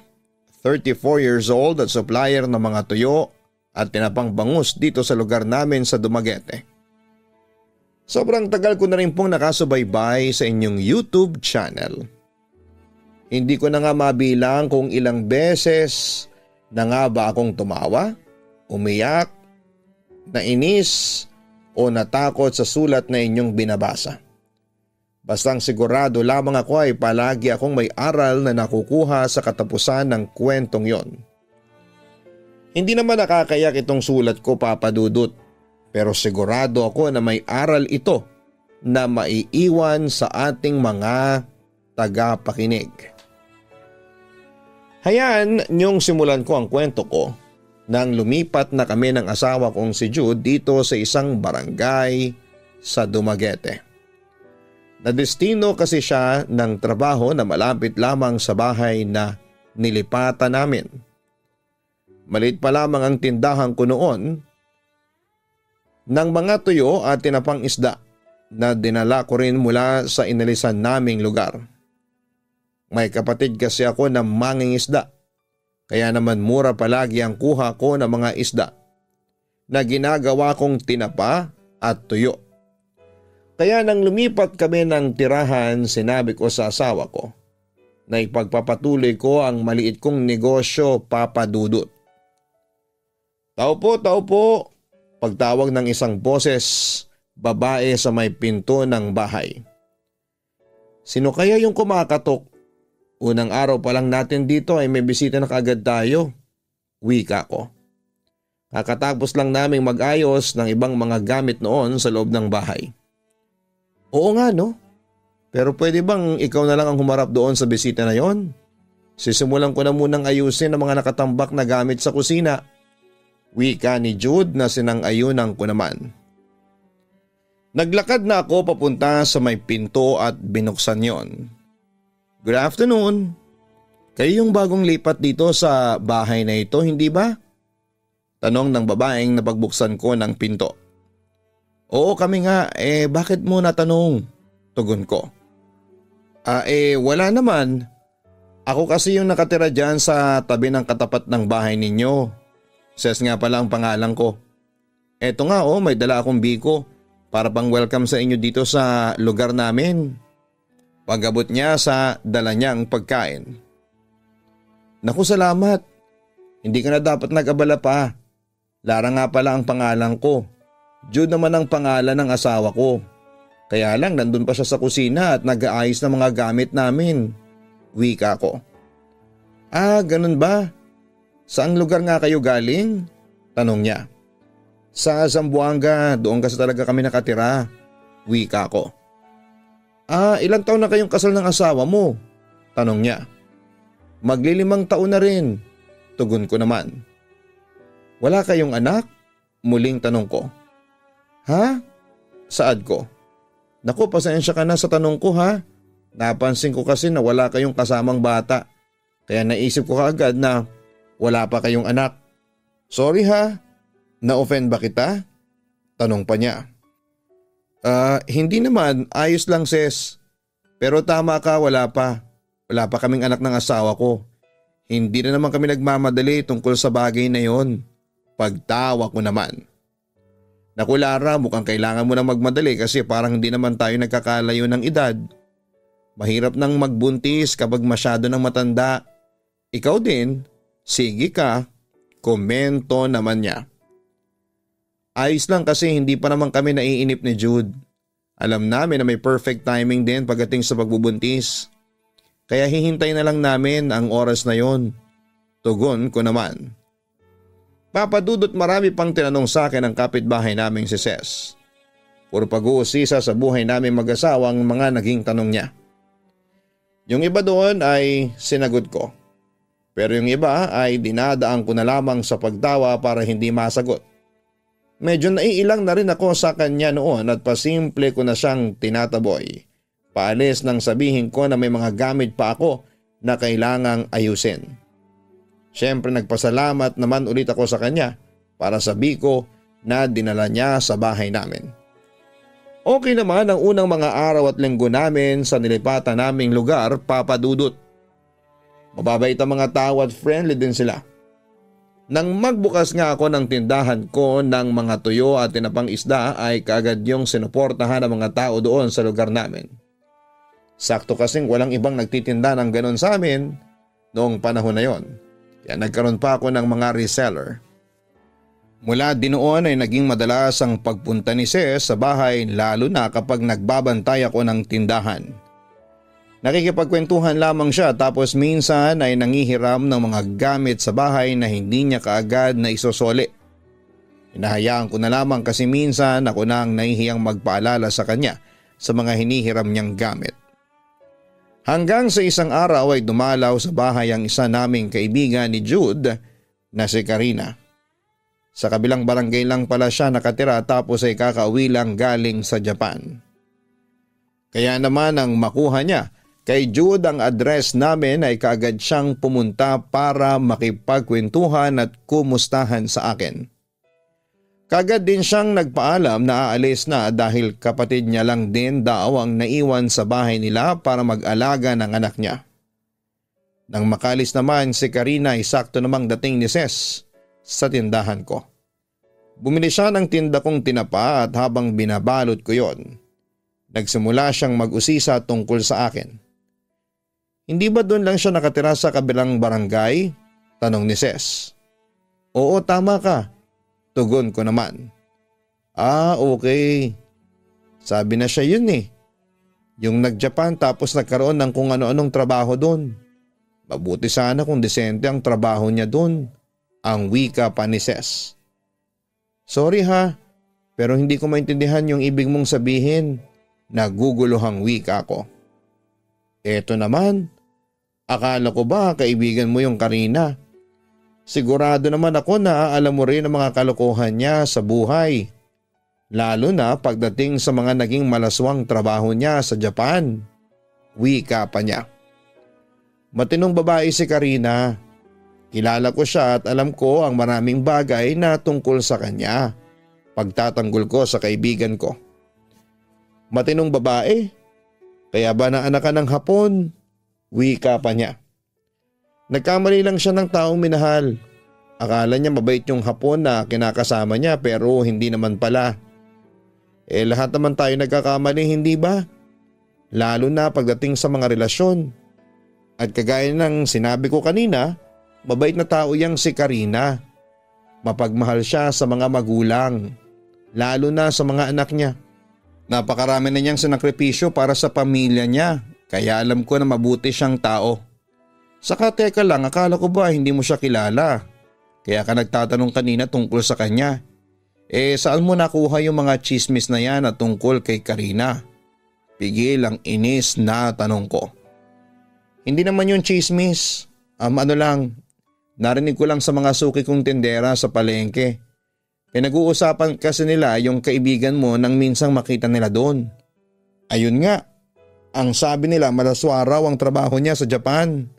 A: 34 years old at supplier ng mga tuyo at tinapang bangus dito sa lugar namin sa Dumaguete. Sobrang tagal ko na rin pong nakasubaybay sa inyong YouTube channel. Hindi ko na nga mabilang kung ilang beses na nga ba akong tumawa, umiyak, nainis o natakot sa sulat na inyong binabasa. Bastang sigurado lamang ako ay palagi akong may aral na nakukuha sa katapusan ng kwentong yon. Hindi naman nakakayak itong sulat ko Papa Dudut, pero sigurado ako na may aral ito na maiiwan sa ating mga tagapakinig. Hayaan niyong simulan ko ang kwento ko nang lumipat na kami ng asawa kong si Jude dito sa isang barangay sa Dumaguete. Nadestino kasi siya ng trabaho na malapit lamang sa bahay na nilipatan namin. Maliit pa lamang ang tindahan ko noon ng mga tuyo at tinapang isda na dinala ko rin mula sa inalisan naming lugar. May kapatid kasi ako na mangingisda, kaya naman mura palagi ang kuha ko ng mga isda na ginagawa kong tinapa at tuyo. Kaya nang lumipat kami ng tirahan, sinabi ko sa asawa ko na ipagpapatuloy ko ang maliit kong negosyo Papa Dudut. Tao po, pagtawag ng isang boses babae sa may pinto ng bahay. Sino kaya yung kumakatok? Unang araw pa lang natin dito ay may bisita na kaagad tayo. Wika ko. Kakatapos lang naming mag-ayos ng ibang mga gamit noon sa loob ng bahay. Oo nga no, pero pwede bang ikaw na lang ang humarap doon sa bisita na yon? Sisimulan ko na munang ayusin ang mga nakatambak na gamit sa kusina. Wika ni Jude na sinang-ayunan ko naman. Naglakad na ako papunta sa may pinto at binuksan yon. Good afternoon. Kayo yung bagong lipat dito sa bahay na ito, hindi ba? Tanong ng babaeng napagbuksan ko ng pinto. Oo kami nga, bakit mo natanong? Tugon ko. Wala naman. Ako kasi yung nakatira dyan sa tabi ng katapat ng bahay ninyo. Ses nga pala ang pangalan ko. Eto nga may dala akong biko para pang welcome sa inyo dito sa lugar namin. Pag-abot niya sa dala niyang pagkain. Naku, salamat. Hindi ka na dapat nag-abala pa. Lara nga pala ang pangalan ko. Jude naman ang pangalan ng asawa ko. Kaya lang nandun pa siya sa kusina at nag-aayos ng mga gamit namin. Wika ko. Ah, ganun ba? Saang lugar nga kayo galing? Tanong niya. Sa Zamboanga, doon kasi talaga kami nakatira. Wika ko. Ah, ilang taon na kayong kasal ng asawa mo? Tanong niya. Magli-5 taon na rin. Tugon ko naman. Wala kayong anak? Muling tanong ko. Ha? Saad ko. Naku, pasensya ka na sa tanong ko ha. Napansin ko kasi na wala kayong kasamang bata. Kaya naisip ko kaagad na wala pa kayong anak. Sorry ha. Na-offend ba kita? Tanong pa niya. Hindi naman. Ayos lang sis. Pero tama ka, wala pa. Wala pa kaming anak ng asawa ko. Hindi na naman kami nagmamadali tungkol sa bagay na yon. Pagtawa ko naman. Naku Lara, mukhang kailangan mo na magmadali kasi parang hindi naman tayo nagkakalayo ng edad. Mahirap nang magbuntis kapag masyado nang matanda. Ikaw din, sige ka, komento naman niya. Ayos lang kasi hindi pa naman kami naiinip ni Jude. Alam namin na may perfect timing din pagdating sa pagbubuntis. Kaya hihintay na lang namin ang oras na yon. Tugon ko naman. Papadudot marami pang tinanong sa akin ang kapitbahay naming si Ces. Puro pag-uusisa sa buhay naming mag-asawa ang mga naging tanong niya. Yung iba doon ay sinagot ko. Pero yung iba ay dinadaan ko na lamang sa pagtawa para hindi masagot. Medyo naiilang na rin ako sa kanya noon at pasimple ko na siyang tinataboy. Paalis nang sabihin ko na may mga gamit pa ako na kailangang ayusin. Siyempre nagpasalamat naman ulit ako sa kanya para sabi ko na dinala niya sa bahay namin. Okay naman ang unang mga araw at linggo namin sa nilipatan naming lugar, papadudot. Mababait ang mga tao at friendly din sila. Nang magbukas nga ako ng tindahan ko ng mga tuyo at tinapang isda ay kaagad yung sinuportahan ng mga tao doon sa lugar namin. Sakto kasing walang ibang nagtitinda ng ganon sa amin noong panahon na yon. Kaya nagkaroon pa ako ng mga reseller. Mula din noon ay naging madalas ang pagpunta ni Ces sa bahay lalo na kapag nagbabantay ako ng tindahan. Nakikipagkwentuhan lamang siya tapos minsan ay nangihiram ng mga gamit sa bahay na hindi niya kaagad na isosoli. Hinahayaan ko na lamang kasi minsan ako na ang nahihiyang magpaalala sa kanya sa mga hinihiram niyang gamit. Hanggang sa isang araw ay dumalaw sa bahay ang isa naming kaibigan ni Jude na si Karina. Sa kabilang barangay lang pala siya nakatira tapos ay kakauwi lang galing sa Japan. Kaya naman ang makuha niya kay Jude ang address namin ay kaagad siyang pumunta para makipagkwentuhan at kumustahan sa akin. Kaagad din siyang nagpaalam na aalis na dahil kapatid niya lang din daw ang naiwan sa bahay nila para mag-alaga ng anak niya. Nang makalis naman si Karina ay sakto namang dating ni Ces sa tindahan ko. Bumili siya ng tinda kong tinapa at habang binabalot ko yon, nagsimula siyang mag-usisa tungkol sa akin. Hindi ba doon lang siya nakatira sa kabilang barangay? Tanong ni Ces. Oo, tama ka. Tugon ko naman. Ah, okay. Sabi na siya yun eh. Yung nag-Japan tapos nagkaroon ng kung ano-anong trabaho doon. Mabuti sana kung desente ang trabaho niya doon. Ang wika pa ni Ces. Sorry ha, pero hindi ko maintindihan yung ibig mong sabihin. Naguguluhang wika ko. Eto naman, akala ko ba kaibigan mo yung Karina? Sigurado naman ako na alam mo rin ang mga kalokohan niya sa buhay. Lalo na pagdating sa mga naging malaswang trabaho niya sa Japan. Wika pa niya. Matinong babae si Karina. Kilala ko siya at alam ko ang maraming bagay na tungkol sa kanya. Pagtatanggol ko sa kaibigan ko. Matinong babae? Kaya ba naanakan ng Hapon? Wika pa niya. Nagkamali lang siya ng taong minahal. Akala niya mabait yung Hapon na kinakasama niya pero hindi naman pala. Lahat naman tayo nagkakamali, hindi ba? lalo na pagdating sa mga relasyon. At kagaya ng sinabi ko kanina, mabait na tao yang si Karina. Mapagmahal siya sa mga magulang, lalo na sa mga anak niya. Napakarami na niyang sinakripisyo para sa pamilya niya, kaya alam ko na mabuti siyang tao. Saka teka lang, akala ko ba hindi mo siya kilala? Kaya ka nagtatanong kanina tungkol sa kanya. Saan mo nakuha yung mga chismis na yan at tungkol kay Karina? Pigil ang inis na tanong ko. Hindi naman yung chismis. Narinig ko lang sa mga suki kong tindera sa palengke. Pinag-uusapan kasi nila yung kaibigan mo nang minsang makita nila doon. Ayun nga, ang sabi nila malaswa raw ang trabaho niya sa Japan.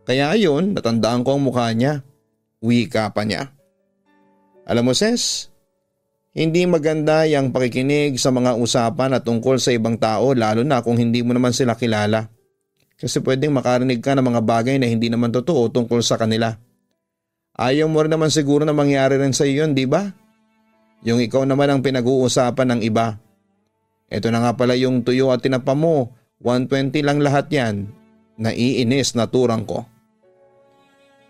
A: Kaya ayun, natandaan ko ang mukha niya. Wika pa niya. Alam mo sis, hindi maganda yung pakikinig sa mga usapan at tungkol sa ibang tao lalo na kung hindi mo naman sila kilala. Kasi pwedeng makarinig ka ng mga bagay na hindi naman totoo tungkol sa kanila. Ayaw mo rin naman siguro na mangyari rin sa iyo yun, di ba? Yung ikaw naman ang pinag-uusapan ng iba. Ito na nga pala yung tuyo at tinapa mo, 120 lang lahat yan. Naiinis na turang ko.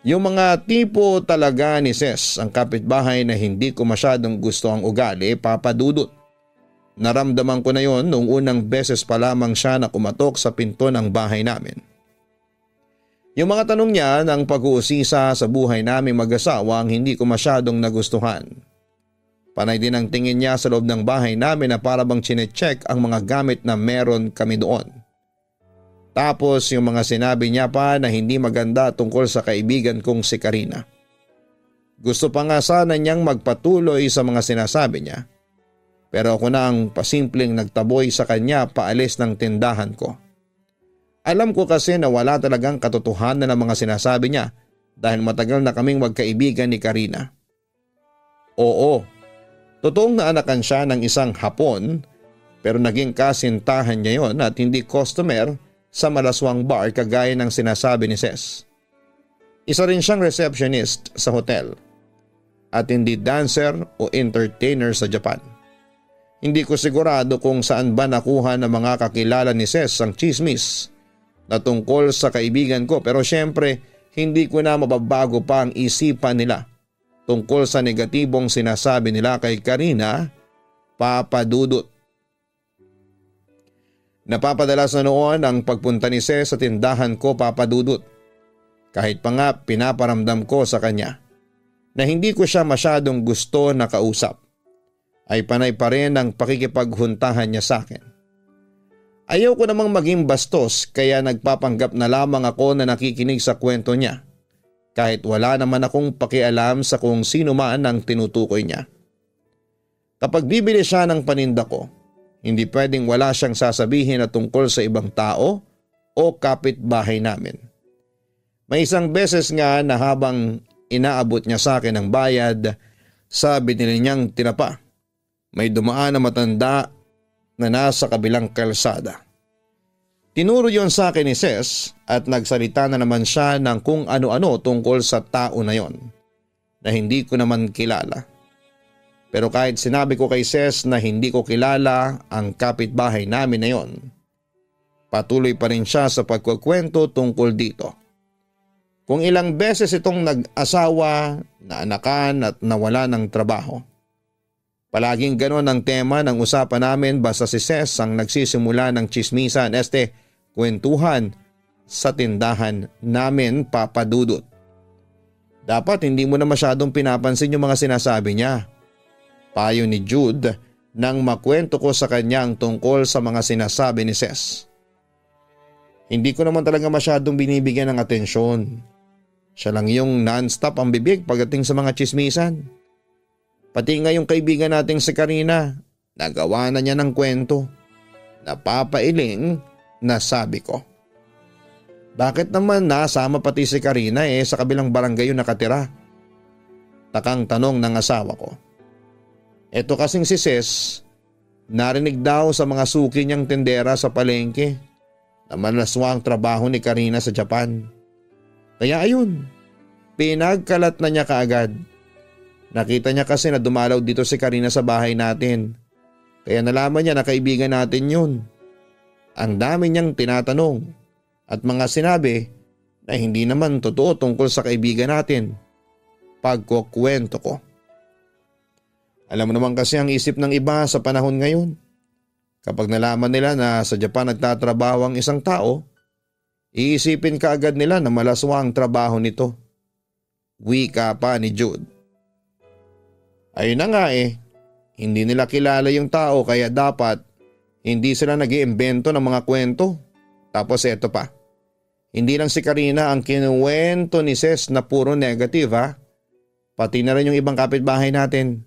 A: Yung mga tipo talaga ni Ses, ang kapitbahay na hindi ko masyadong gusto ang ugali, papadudot. Naramdaman ko na yon noong unang beses pa lamang siya na kumatok sa pinto ng bahay namin. Yung mga tanong niya ng pag-uusisa sa buhay namin mag-asawa ang hindi ko masyadong nagustuhan. Panay din ang tingin niya sa loob ng bahay namin na para bang chinecheck ang mga gamit na meron kami doon. Tapos yung mga sinabi niya pa na hindi maganda tungkol sa kaibigan kong si Karina. Gusto pa nga sana niyang magpatuloy sa mga sinasabi niya. Pero ako na ang pasimpleng nagtaboy sa kanya paalis ng tindahan ko. Alam ko kasi na wala talagang katotohanan ng mga sinasabi niya dahil matagal na kaming magkaibigan ni Karina. Oo, totoong naanakan siya ng isang Hapon pero naging kasintahan niya yon at hindi customer sa malaswang bar kagaya ng sinasabi ni Ses. Isa rin siyang receptionist sa hotel at hindi dancer o entertainer sa Japan. Hindi ko sigurado kung saan ba nakuha ng mga kakilala ni Ses ang chismis na tungkol sa kaibigan ko pero syempre hindi ko na mababago pa ang isipan nila tungkol sa negatibong sinasabi nila kay Karina, papadudot. Napapadalas na noon ang pagpunta ni Ses sa tindahan ko, papadudot. Kahit pa nga pinaparamdam ko sa kanya na hindi ko siya masyadong gusto na kausap, ay panay pa rin ang pakikipaghuntahan niya sa akin. Ayaw ko namang maging bastos kaya nagpapanggap na lamang ako na nakikinig sa kwento niya kahit wala naman akong pakialam sa kung sino man ang tinutukoy niya. Kapag bibili siya ng paninda ko, hindi pwedeng wala siyang sasabihin na tungkol sa ibang tao o kapitbahay namin. May isang beses nga na habang inaabot niya sa akin ang bayad sa binili niyang tinapa, may dumaan na matanda na nasa kabilang kalsada. Tinuro yon sa akin ni Ses at nagsalita na naman siya ng kung ano-ano tungkol sa tao na yon na hindi ko naman kilala. Pero kahit sinabi ko kay Ses na hindi ko kilala ang kapitbahay namin na yon, patuloy pa rin siya sa pagkukwento tungkol dito. Kung ilang beses itong nag-asawa, naanakan at nawala ng trabaho. Palaging ganon ang tema ng usapan namin basta si Ses ang nagsisimula ng chismisan, kwentuhan sa tindahan namin, papadudot. Dapat hindi mo na masyadong pinapansin yung mga sinasabi niya. Payo ni Jude nang makwento ko sa kanya ang tungkol sa mga sinasabi ni Ses. Hindi ko naman talaga masyadong binibigyan ng atensyon. Siya lang yung non-stop ang bibig pagdating sa mga chismisan. Pati nga yung kaibigan nating si Karina, nagawa na niya ng kwento. Napapailing na sabi ko. Bakit naman nasama pati si Karina sa kabilang barangay yung nakatira? Takang tanong ng asawa ko. Eto kasing si Ses, narinig daw sa mga suki niyang tendera sa palengke na malaswang trabaho ni Karina sa Japan. Kaya ayun, pinagkalat na niya kaagad. Nakita niya kasi na dumalaw dito si Karina sa bahay natin. Kaya nalaman niya na kaibigan natin yun. Ang dami niyang tinatanong at mga sinabi na hindi naman totoo tungkol sa kaibigan natin. Pagkukwento ko. Alam mo naman kasi ang isip ng iba sa panahon ngayon. Kapag nalaman nila na sa Japan nagtatrabaho ang isang tao, iisipin kaagad nila na malaswang ang trabaho nito. Wika pa ni Jude. Ayun na nga hindi nila kilala yung tao kaya dapat hindi sila nag-iimbento ng mga kwento. Tapos eto pa, hindi lang si Karina ang kinuwento ni Ses na puro negative ha. Pati na rin yung ibang kapitbahay natin.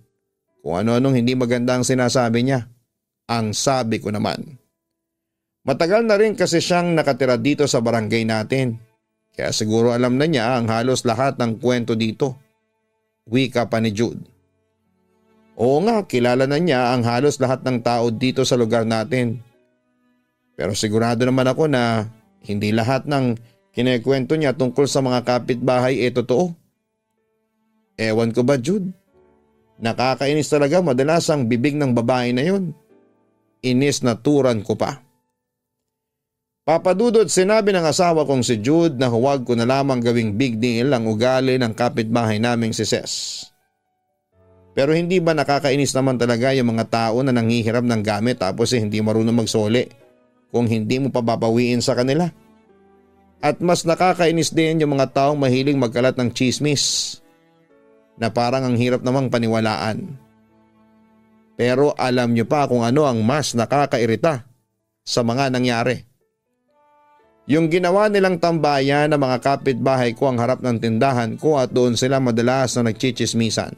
A: Kung ano-anong hindi maganda ang sinasabi niya. Ang sabi ko naman. Matagal na rin kasi siyang nakatira dito sa barangay natin. Kaya siguro alam na niya ang halos lahat ng kwento dito. Wika pa ni Jude. Oo nga, kilala na niya ang halos lahat ng tao dito sa lugar natin. Pero sigurado naman ako na hindi lahat ng kinikwento niya tungkol sa mga kapitbahay totoo. Ewan ko ba, Jude? Nakakainis talaga madalas ang bibig ng babae na yun. Inis na turan ko pa. Papadudod, sinabi ng asawa kong si Jude na huwag ko na lamang gawing big deal ang ugali ng kapitbahay naming si Ses. Pero hindi ba nakakainis naman talaga yung mga tao na nanghihiram ng gamit tapos hindi marunong magsoli kung hindi mo pababawiin sa kanila? At mas nakakainis din yung mga taong mahiling magkalat ng chismis na parang ang hirap namang paniwalaan. Pero alam nyo pa kung ano ang mas nakakairita sa mga nangyari. Yung ginawa nilang tambayan ng mga kapitbahay ko ang harap ng tindahan ko at doon sila madalas na nagchichismisan.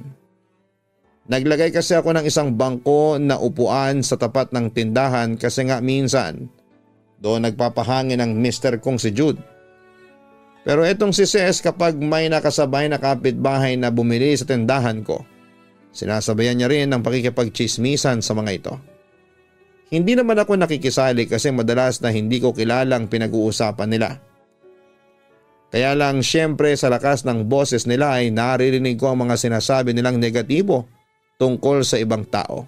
A: Naglagay kasi ako ng isang bangko na upuan sa tapat ng tindahan kasi nga minsan doon nagpapahangin ang mister kong si Jude. Pero etong si Ses kapag may nakasabay na kapitbahay na bumili sa tindahan ko, sinasabayan niya rin ang pakikipagchismisan sa mga ito. Hindi naman ako nakikisali kasi madalas na hindi ko kilalang pinag-uusapan nila. Kaya lang syempre sa lakas ng boses nila ay naririnig ko ang mga sinasabi nilang negatibo tungkol sa ibang tao.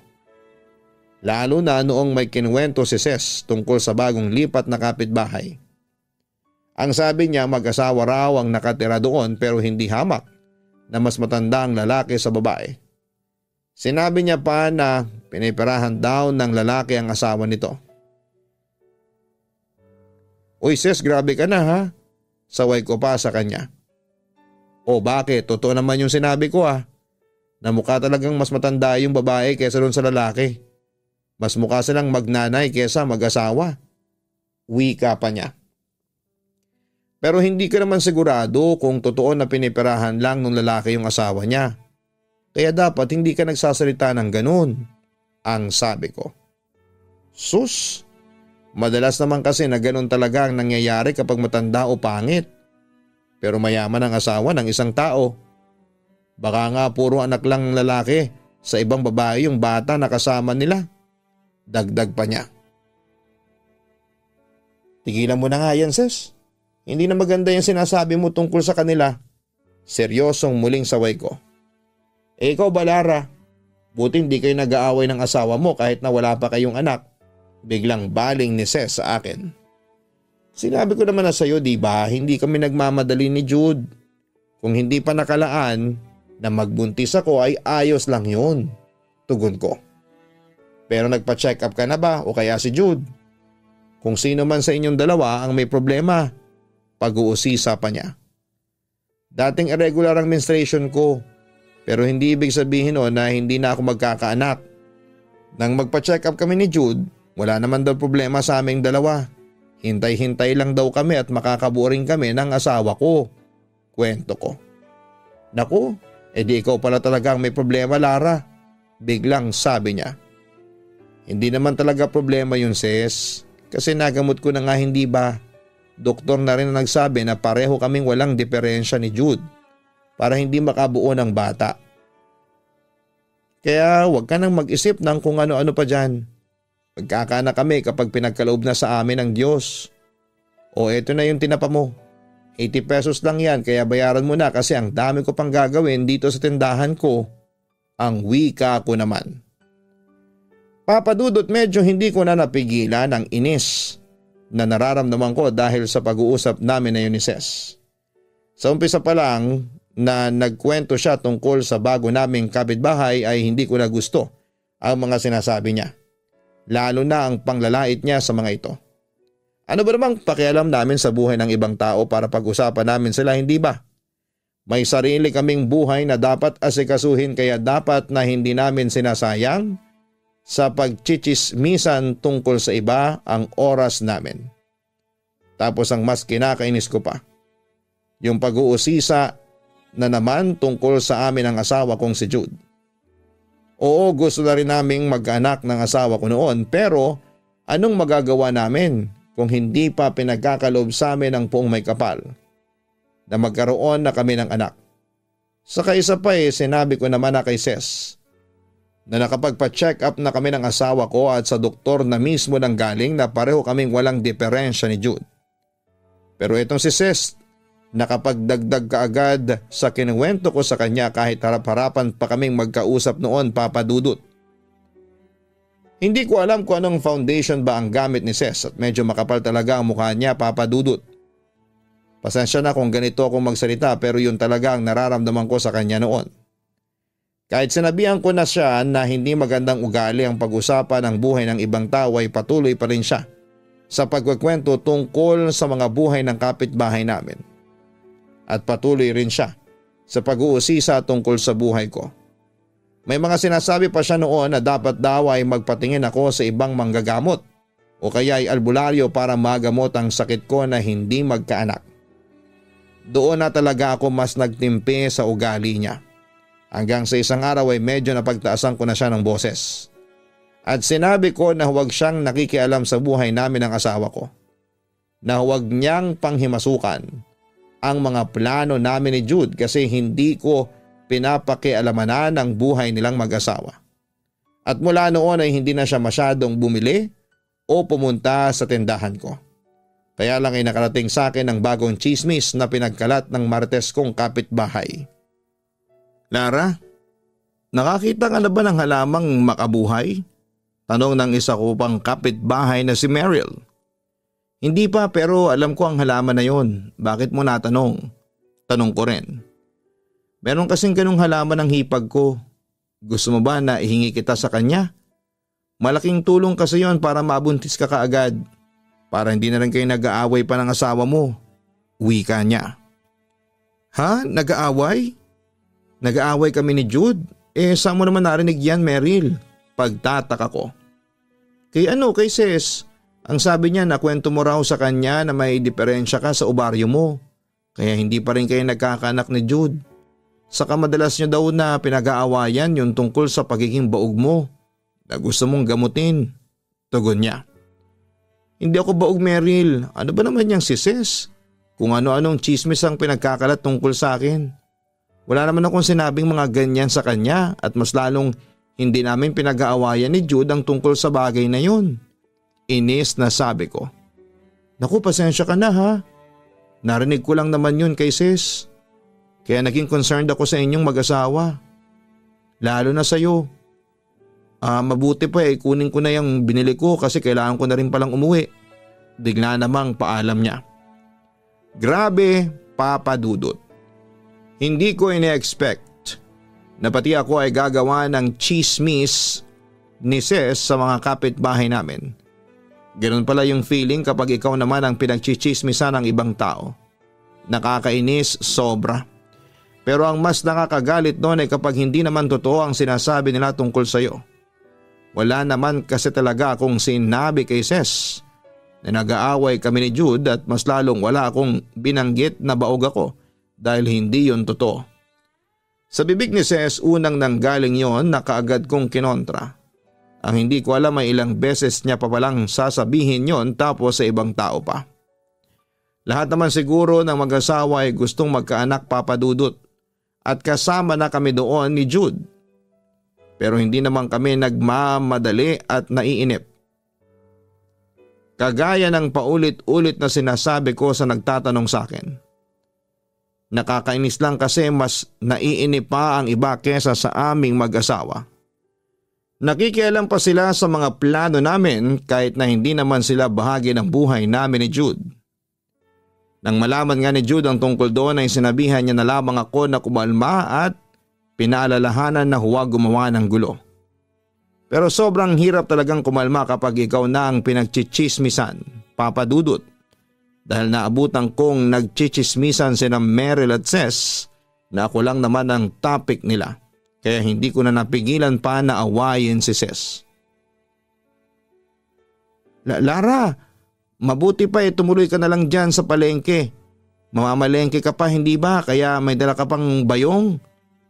A: Lalo na noong may kinuwento si Ses tungkol sa bagong lipat na kapitbahay. Ang sabi niya mag-asawa raw ang nakatira doon pero hindi hamak na mas matanda ang lalaki sa babae. Sinabi niya pa na pinipirahan daw ng lalaki ang asawa nito. Uy Ses, grabe ka na ha? Saway ko pa sa kanya. O bakit? Totoo naman yung sinabi ko na mukha talagang mas matanda yung babae kaysa doon sa lalaki. Mas mukha silang magnanay kaysa mag-asawa. Wika pa niya. Pero hindi ka naman sigurado kung totoo na pinipirahan lang ng lalaki yung asawa niya. Kaya dapat hindi ka nagsasalita ng ganun, ang sabi ko. Sus, madalas naman kasi na ganun talaga ang nangyayari kapag matanda o pangit. Pero mayaman ang asawa ng isang tao. Baka nga puro anak lang lalaki sa ibang babae yung bata na kasama nila. Dagdag pa niya. Tigilan mo na nga yan, Ses. Hindi na maganda yung sinasabi mo tungkol sa kanila. Seryosong muling saway ko. Ikaw ba Lara? Buti hindi kayo nag-aaway ng asawa mo kahit na wala pa kayong anak. Biglang baling ni Ses sa akin. Sinabi ko naman na sa'yo diba, hindi kami nagmamadali ni Jude. Kung hindi pa nakalaan na magbuntis ako ay ayos lang yun. Tugon ko. Pero nagpa-check up ka na ba o kaya si Jude? Kung sino man sa inyong dalawa ang may problema, pag-uusisa pa niya. Dating irregular ang menstruation ko pero hindi ibig sabihin na hindi na ako magkakaanak. Nang magpa-check up kami ni Jude, wala naman daw problema sa aming dalawa. Hintay-hintay lang daw kami at makakabuo rin kami ng asawa ko. Kwento ko. Naku, edi ikaw pala talagang may problema Lara. Biglang sabi niya. Hindi naman talaga problema yun Ses. Kasi nagamot ko na nga hindi ba. Doktor na rin na nagsabi na pareho kaming walang diferensya ni Jude para hindi makabuo ng bata. Kaya huwag ka nang mag-isip ng kung ano-ano pa dyan. Magkakaanak kami kapag pinagkaloob na sa amin ng Diyos. O eto na yung tinapa mo. 80 pesos lang yan kaya bayaran mo na kasi ang dami ko pang gagawin dito sa tindahan ko. Ang wika ko naman. Papadudot medyo hindi ko na napigilan ang inis na nararamdaman ko dahil sa pag-uusap namin na yun ni Ses. Sa umpisa pa lang na nagkwento siya tungkol sa bago naming kapitbahay ay hindi ko na gusto ang mga sinasabi niya. Lalo na ang panglalait niya sa mga ito. Ano ba namang pakialam namin sa buhay ng ibang tao para pag-usapan namin sila, hindi ba? May sarili kaming buhay na dapat asikasuhin kaya dapat na hindi namin sinasayang sa pagchichismisan tungkol sa iba ang oras namin. Tapos ang mas kinakainis ko pa, yung pag-uusisa na naman tungkol sa amin ang asawa kong si Jude. Oo, gusto na rin naming mag-anak ng asawa ko noon pero anong magagawa namin kung hindi pa pinagkakalob sa amin ang Poong May Kapal na magkaroon na kami ng anak. Saka isa pa sinabi ko naman na kay Ses na nakapagpa-check up na kami ng asawa ko at sa doktor na mismo nang galing na pareho kaming walang diferensya ni Jude. Pero itong si Ses, nakapagdagdag kaagad sa kinuwento ko sa kanya kahit harap-harapan pa kaming magkausap noon, Papa Dudut. Hindi ko alam kung anong foundation ba ang gamit ni Ses at medyo makapal talaga ang mukha niya, Papa Dudut. Pasensya na kung ganito akong magsalita pero yun talaga ang nararamdaman ko sa kanya noon. Kahit sinabihan ko na siya na hindi magandang ugali ang pag-usapan ng buhay ng ibang tao ay patuloy pa rin siya sa pagkukwento tungkol sa mga buhay ng kapitbahay namin. At patuloy rin siya sa pag-uusisa tungkol sa buhay ko. May mga sinasabi pa siya noon na dapat daw ay magpatingin ako sa ibang manggagamot o kaya ay albularyo para magamot ang sakit ko na hindi magkaanak. Doon na talaga ako mas nagtimpi sa ugali niya. Hanggang sa isang araw ay medyo napagtaasan ko na siya ng boses. At sinabi ko na huwag siyang nakikialam sa buhay namin ng asawa ko. Na huwag niyang panghimasukan ang mga plano namin ni Jude kasi hindi ko pinapakialamanan ang buhay nilang mag-asawa. At mula noon ay hindi na siya masyadong bumili o pumunta sa tindahan ko. Kaya lang ay nakarating sa akin ang bagong chismis na pinagkalat ng Martes kong kapitbahay. Lara, nakakita ka na ba ng halamang makabuhay? Tanong ng isa ko pang kapitbahay na si Meryl. Hindi pa pero alam ko ang halaman na yon. Bakit mo natanong? Tanong ko rin. Meron kasing ganung halaman ng hipag ko. Gusto mo ba na ihingi kita sa kanya? Malaking tulong kasi yon para mabuntis ka kaagad. Para hindi na rin kayo nag-aaway pa ng asawa mo. Wika niya. Ha? Nag-aaway? Nag-aaway kami ni Jude? Saan mo naman narinig yan, Meryl? Pagtataka ko. Kay Ses? Ang sabi niya na kwento mo raw sa kanya na may diferensya ka sa ovaryo mo. Kaya hindi pa rin kayo nagkakaanak ni Jude. Saka madalas niyo daw na pinag-aawayan yung tungkol sa pagiging baog mo na gusto mong gamutin. Tugon niya. Hindi ako baog, Meryl. Ano ba naman yung si Ses? Kung ano-anong chismis ang pinagkakalat tungkol sa akin. Wala naman akong sinabing mga ganyan sa kanya at mas lalong hindi namin pinag-aawayan ni Jude ang tungkol sa bagay na yun. Inis na sabi ko. Naku, pasensya ka na ha. Narinig ko lang naman yun kay Sis. Kaya naging concerned ako sa inyong mag-asawa. Lalo na sa'yo. Mabuti pa kunin ko na yung binili ko kasi kailangan ko na rin palang umuwi. Bigla namang paalam niya. Grabe, Papa Dudut. Hindi ko ine-expect na pati ako ay gagawa ng chismis ni Ses sa mga kapitbahay namin. Ganun pala yung feeling kapag ikaw naman ang pinagchichismisan ng ibang tao. Nakakainis sobra. Pero ang mas nakakagalit doon ay kapag hindi naman totoo ang sinasabi nila tungkol sa'yo. Wala naman kasi talaga akong sinabi kay Ses na nag-aaway kami ni Jude at mas lalong wala akong binanggit na baog ako. Dahil hindi yon totoo. Sa bibig ni Ses unang nanggaling yon na kaagad kong kinontra. Ang hindi ko alam ay ilang beses niya pa palang sasabihin yon tapos sa ibang tao pa. Lahat naman siguro ng mag-asawa ay gustong magkaanak, Papa Dudut. At kasama na kami doon ni Jude. Pero hindi naman kami nagmamadali at naiinip. Kagaya ng paulit-ulit na sinasabi ko sa nagtatanong sa akin. Nakakainis lang kasi mas naiinip pa ang iba kesa sa aming mag-asawa. Nakikialam pa sila sa mga plano namin kahit na hindi naman sila bahagi ng buhay namin ni Jude. Nang malaman nga ni Jude ang tungkol doon ay sinabihan niya na lamang ako na kumalma at pinaalalahanan na huwag gumawa ng gulo. Pero sobrang hirap talagang kumalma kapag ikaw na ang pinagchichismisan, Papa Dudut. Dahil naabutan kong nagchichismisan sina Meryl at Ces na ako lang naman ang topic nila. Kaya hindi ko na napigilan pa na awayin si Ces. Lara, mabuti pa tumuloy ka na lang dyan sa palengke. Mamamalengke ka pa hindi ba kaya may dala ka pang bayong?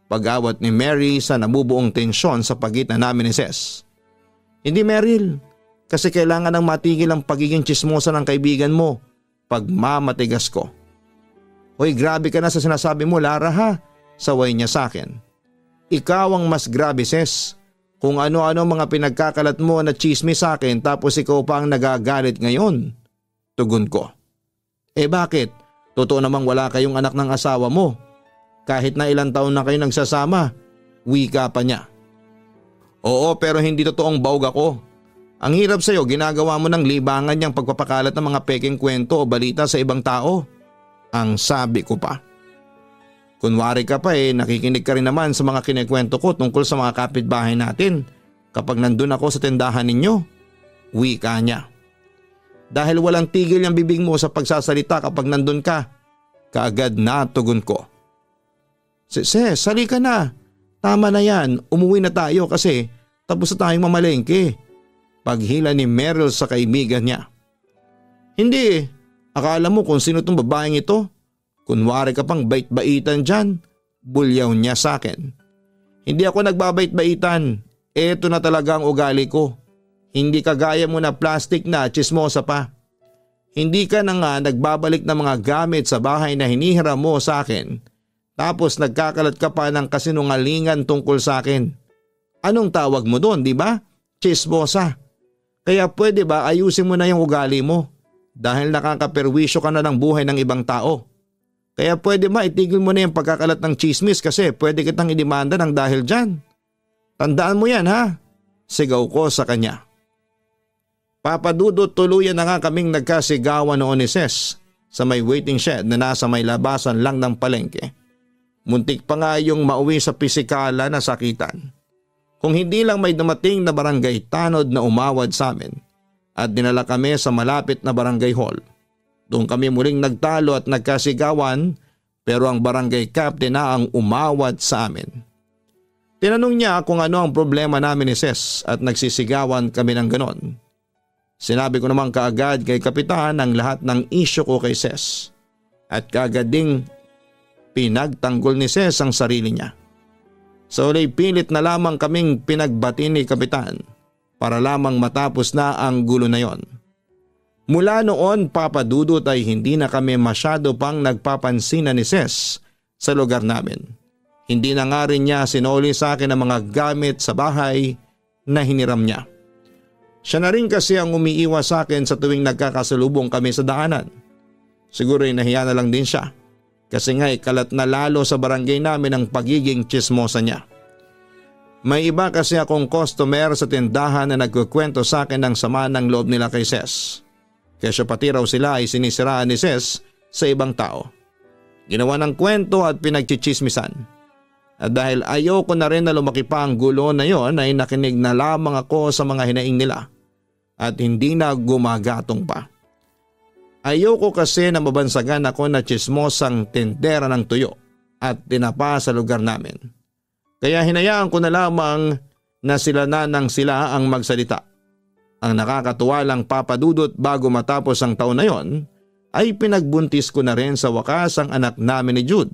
A: Pag-awat ni Mary sa nabubuong tensyon sa pagitan namin ni Ces. Hindi Meryl, kasi kailangan nang matigil ang pagiging tsismosa ng kaibigan mo. Pagmamatigas ko. Hoy, grabe ka na sa sinasabi mo Lara ha, saway niya sa akin. Ikaw ang mas grabe Ces. Kung ano-ano mga pinagkakalat mo na chismis sa akin tapos ikaw pa ang nagagalit ngayon. Tugon ko. Bakit? Totoo namang wala kayong anak ng asawa mo. Kahit na ilang taon na kayo nagsasama. Wika pa niya. Oo pero hindi totoong bawg ako. Ang hirap sa'yo, ginagawa mo ng libangan niyang pagpapakalat ng mga peking kwento o balita sa ibang tao. Ang sabi ko pa. Kunwari ka pa nakikinig ka rin naman sa mga kinikwento ko tungkol sa mga kapitbahay natin kapag nandun ako sa tindahan ninyo. Wika niya. Dahil walang tigil yung bibig mo sa pagsasalita kapag nandun ka. Kaagad na tugon ko. Ces, sali ka na. Tama na yan, umuwi na tayo kasi tapos na tayong mamalengke. Paghila ni Meryl sa kaibigan niya. Hindi akala mo kung sino tong babaeng ito? Kunwari ka pang bait-baitan dyan, bulyaw niya sa akin. Hindi ako nagbabait-baitan, eto na talaga ang ugali ko. Hindi kagaya mo na plastic na tsismosa pa. Hindi ka na nga nagbabalik ng mga gamit sa bahay na hinihiram mo sa akin. Tapos nagkakalat ka pa ng kasinungalingan tungkol sa akin. Anong tawag mo doon, di ba? Tsismosa. Kaya pwede ba ayusin mo na yung ugali mo? Dahil nakakaperwisyo ka na ng buhay ng ibang tao. Kaya pwede ba itigil mo na yung pagkakalat ng chismis kasi pwede kitang idemanda ng dahil dyan. Tandaan mo yan ha? Sigaw ko sa kanya. Papa Dudut, tuluyan na nga kaming nagkasigawan noon ni Ces sa may waiting shed na nasa may labasan lang ng palengke. Muntik pa nga yung mauwi sa pisikala na sakitan. Kung hindi lang may dumating na barangay tanod na umawad sa amin at dinala kami sa malapit na barangay hall. Doon kami muling nagtalo at nagkasigawan pero ang barangay captain na ang umawad sa amin. Tinanong niya kung ano ang problema namin ni Ces at nagsisigawan kami ng ganon. Sinabi ko naman kaagad kay kapitan ang lahat ng isyo ko kay Ces at kaagad ding pinagtanggol ni Ces ang sarili niya. So pilit na lamang kaming pinagbati ni kapitan para lamang matapos na ang gulo na yon. Mula noon Papa Dudut ay hindi na kami masyado pang nagpapansin ni Ces sa lugar namin. Hindi na nga rin niya sinoli sa akin ang mga gamit sa bahay na hiniram niya. Siya na rin kasi ang umiiwas sa akin sa tuwing nagkakasalubong kami sa daanan. Siguro nahiya na lang din siya. Kasi nga kalat na lalo sa barangay namin ang pagiging tsismosa niya. May iba kasi akong customer sa tindahan na nagkukwento sa akin ng sama ng loob nila kay Ces. Kaya pati raw sila ay sinisiraan ni Ces sa ibang tao. Ginawa ng kwento at pinagchichismisan. At dahil ayoko na rin na lumaki pa ang gulo na yon ay nakinig na lamang ako sa mga hinaing nila at hindi na gumagatong pa. Ayoko kasi na mabansagan ako na tsismosang tindera ng tuyo at tinapa sa lugar namin. Kaya hinayaan ko na lamang na sila na nang sila ang magsalita. Ang nakakatuwa lang Papa Dudut bago matapos ang taon na yon ay pinagbuntis ko na rin sa wakas ang anak namin ni Jude.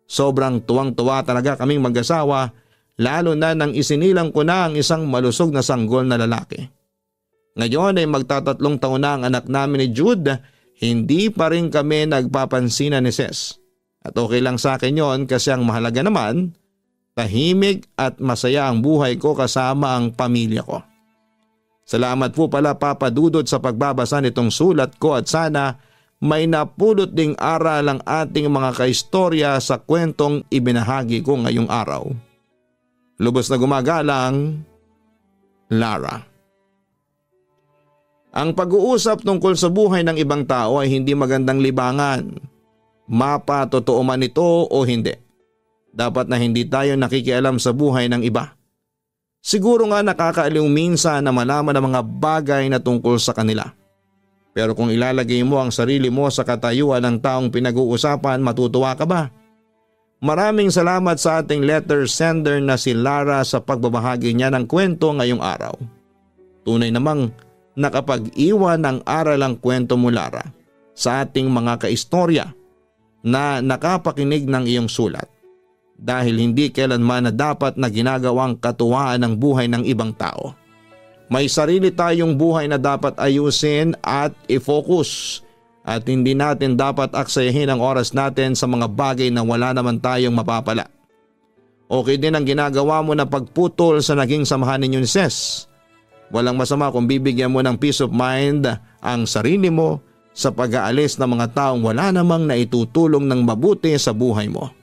A: Sobrang tuwang-tuwa talaga kaming mag-asawa lalo na nang isinilang ko na ang isang malusog na sanggol na lalaki. Ngayon ay magtatatlong taon na ang anak namin ni Jude. Hindi pa rin kami nagpapansinan ni Ces. At okay lang sa akin yon kasi ang mahalaga naman, tahimik at masaya ang buhay ko kasama ang pamilya ko. Salamat po pala Papa Dudut sa pagbabasa nitong sulat ko at sana may napulot ding aral ang ating mga kaistorya sa kwentong ibinahagi ko ngayong araw. Lubos na gumagalang, Lara. Ang pag-uusap tungkol sa buhay ng ibang tao ay hindi magandang libangan. Mapa totoo man ito o hindi. Dapat na hindi tayo nakikialam sa buhay ng iba. Siguro nga nakakaaliw minsan na malaman ang mga bagay na tungkol sa kanila. Pero kung ilalagay mo ang sarili mo sa katayuan ng taong pinag-uusapan, matutuwa ka ba? Maraming salamat sa ating letter sender na si Lara sa pagbabahagi niya ng kwento ngayong araw. Tunay namang nakapag-iwan ng aral ang kwento mo, Lara, sa ating mga kaistorya na nakapakinig ng iyong sulat. Dahil hindi kailanman na dapat na ginagawang katuwaan ng buhay ng ibang tao. May sarili tayong buhay na dapat ayusin at i-focus at hindi natin dapat aksayahin ang oras natin sa mga bagay na wala naman tayong mapapala. Okay din ang ginagawa mo na pagputol sa naging samahan ninyo ni Ses. Walang masama kung bibigyan mo ng peace of mind ang sarili mo sa pag-aalis ng mga taong wala namang naitutulong ng mabuti sa buhay mo.